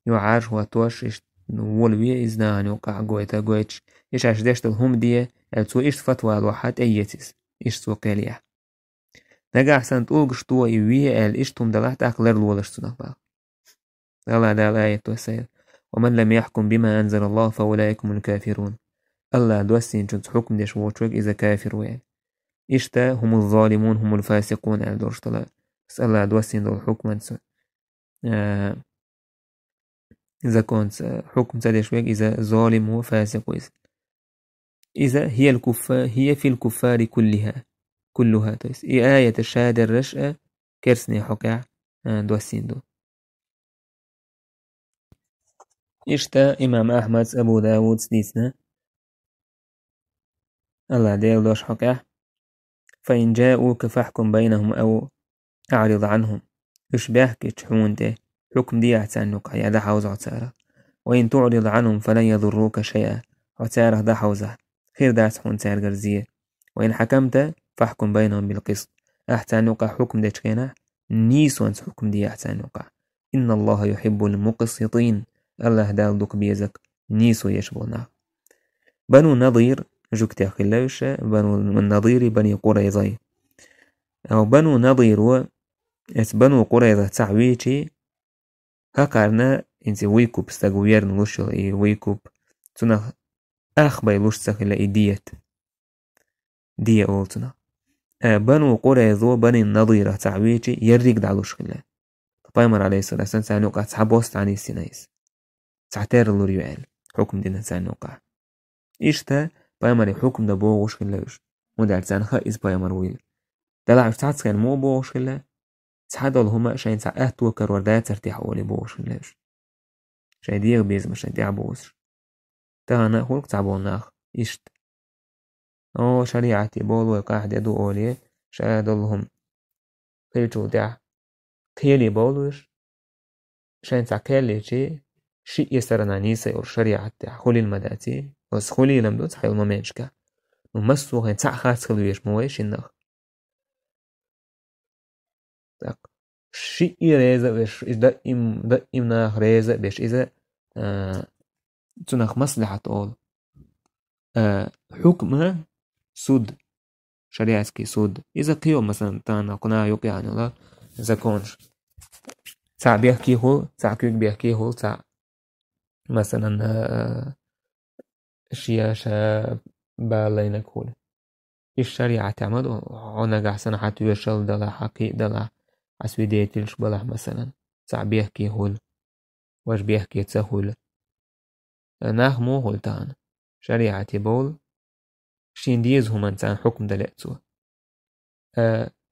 يوعر واتوش إشت نولوية إزنا نوقع قويتش إيش عش داشت الهم دي التو إشت فتوى الواحد أيتس إشت وقاليح نجا أحسن توقش طوى إيوية إشتهم دلحت أقلر الولش سنقبا الله دال آية توسيل ومن لم يحكم بما أنزل الله فأولئك هم الكافرون الله دوسين جنت حكم ديش ووتشوك إذا كافر وين إشتا هم الظالمون هم الفاسقون أدورش طلع بس الله دوسين دول حكم إذا كنت حكم تديش ويك إذا ظالم وفاسق ويس إذا هي في الكفار كلها تيس آية الشهادة الرشأة كرسني حكا دوسين دو إشتا إمام أحمد أبو داود سديسنا الله ديل دوش حقه فإن جاءوك فاحكم بينهم أو أعرض عنهم يشبهك تحونته حكم دي أحسنك يا ده حوز عتارة وإن تعرض عنهم فلن يضروك شيئا عتارة ده حوزه خير ده تحون سير جرزية وإن حكمت فاحكم بينهم بالقسط أحسنك حكم دي تشكينا نيسوانس حكم دي أحسنك إن الله يحب المقسطين الله دال دوك بيزك نيسو يشبهنا بنو نظير جوكتي خلاوش بنو النظير بني قريظي أو بنو نظير و بنو قريظة تعويتي هكارنا انت ويكوب استغوير نلوشل اي ويكوب تنا أخبا يلوش سخلا اي دية أولتنا بنو قريظة بني النظيرة تعويتي يريق دعلوش خلا بايمر عليه الصلاة والسلام سانوقع تحبوست عني السينايس تعتير اللوريوال حكم دينا سانوقع إشتا بايمر حكم دا بوغوش خلاوش مدار سانخا إز بايمر ويل دلع تعتس كان مو بوغوش خلا تحدل هما شاين ساعات توكر وردات ترتيح أولي بوغوش خلاوش شاي ديغ بيز مش ديع بوغوش تانا خلق تعبوناخ إشت أو شريعتي بولو قاعد يدو أولي شادلهم خيلتو ديع خيلي بولوش شاين ساكيلي شي شيء يسرنا نيسا يور شريعة ديع خولي المداتي بس خولي لمدو تحيل مميشكا ومسو هين ساعخات خلويش مويش إنخ شيء ريزة بيش دائم ناخ ريزة بيش إذا تناخ مصلحة أول حكمها سود شريعة كي سود إذا قيو مثلا تانا قناع يقي عن الله إذا كونش ساع بيحكي هو ساع كيك بيحكي هو ساع مثلا شياشة بالينك هول الشريعة تعمل عنا قحسن حتى يشل دلا حقي دلا عسويديتلش بلح مثلا ساع بيحكي هول واش بيحكي تسهول ناخ مو هول تان شريعة بول شين ديز هم انسان حكم دلأتسو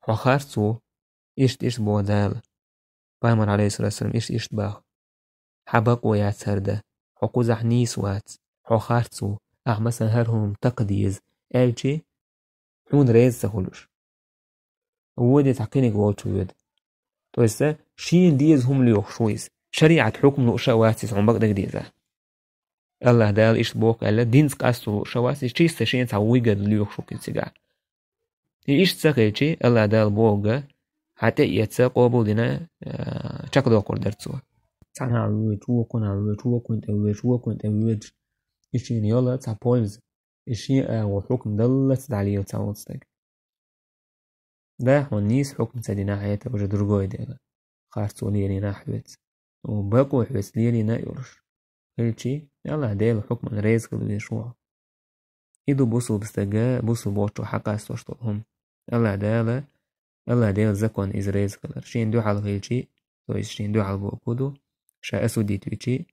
حخارتسو إشت بودال بايمر عليه الصلاة والسلام إشت باخ حبق ويات سرده حقوزح نيس وات حخارتسو مثلا هرهم تقديز ألجي حون ريز سهولوش ودي تحقينك والتو يد تويسا شين ديز هم ليوخ شويس شريعة حكم لؤشا واتس عم بقدر ديزا الله دال إشت بوك ألا دينس قاسو لؤشا واتس تشيستا شين تعويقد ليوخ شو كنسيقا إشت ساقيتي الله دال بوغا حتى يتسا قوبو دينا چاقدو قردرتسو تانا عويت وكنت أويت إشين يولا تا بولز إشين وحكم دلت عليه تاوتستك ده ونيس حكم سدينا حياته وجه درجوي ديلا خارتو ليري نحوت وباقو حوت ليري نايورش هلشي يلا ديل حكم ريزق بالشوع إدو بوصل بستجا بوصل بوشو حقا استوشتهم يلا ديل زكون إز ريزق شين دو حال هلشي تو شين دو حال بوكودو شا أسو دي تويتشي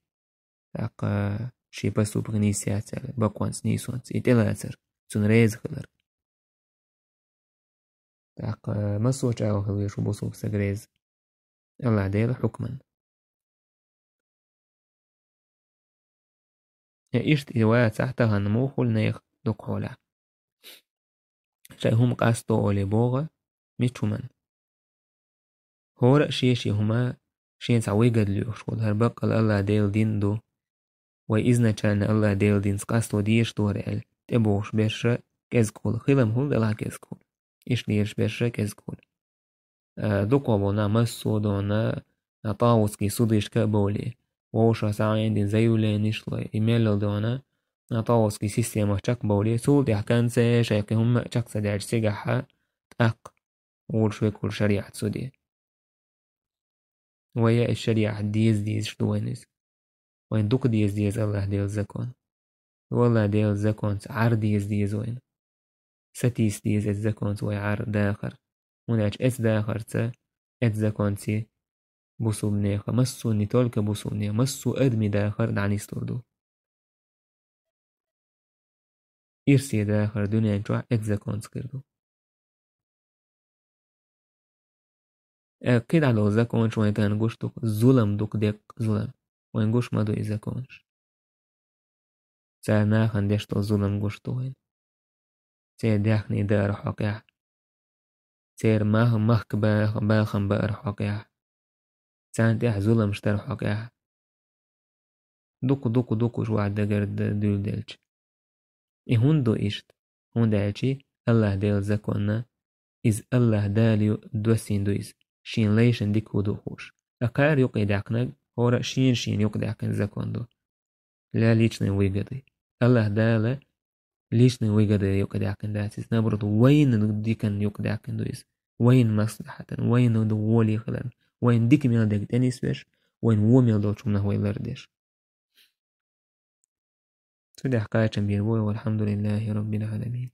أقا شي بسو بغنيسيات باقوانس نيسوانس إتلا أسر سون ريزق ما سوچ أو هلوي شو بوصوب سجريز الله ديل حكما يا إشت إيوات تحتها نموخ النيخ دوك حولا شاي هم قاستو أولي بوغا ميتشومن هورا شيشي هما شين سعوي قد ليوخ شول هربق الله ديل دين دو وإذن كان الله ديل دين سقاستو ديش دوريل تبوش بيشرا كزكول خيلم هول دلا كزكول إيش ليش بيشرا كزكول دوكوبونا مسو دونا طاوسكي سوديش كابولي ووشا ساعين دين زيولي نشلي إيميل دونا طاوسكي سيستيما چاك بولي سود يحكان سي شايقي هم چاك سداج سيقاحا تأق وولشوي كل شريعة سودي ويا الشريعة ديز شدوينيز وين دوك ديز الله ديل زكون والله ديل زكون عار ديز وين ستيس ديز الزكون وي عار داخر وناج اس داخر تا ات زكونتي بوسو بنيخا مسو نيتولك بوسو بنيخا مسو ادمي داخر دعني ستوردو إرسي داخر دنيا انجوع ات زكونت كردو كده على زكون شوية تانقوش دوك ظلم دوك ديك ظلم وين قوش مدو إذا كونش سألنا خندش الظلم قوش توين سير داخني دار حقيا سير ماه باخن بار حقيا سان تيح ظلم اشتر حقيا دوكو شو عدا قرد دول دلج هندو إشت هند عجي الله ديل زكونا إز الله داليو دوسين دويز شين ليشن ديك ودو خوش أكار يقيدعكنا هورا شين يقيدعكن زكوندو لا ليشن ويقضي الله دالا ليشن ويقضي يقيدعكن داتيز نبرد وين ديكن يقيدعكن دويز وين مصلحة وين دو ولي خلال وين ديك ميل ديك تنس بيش وين وميل دو شمنا هو يلردش سودي حكاية بيربوي والحمد لله رب العالمين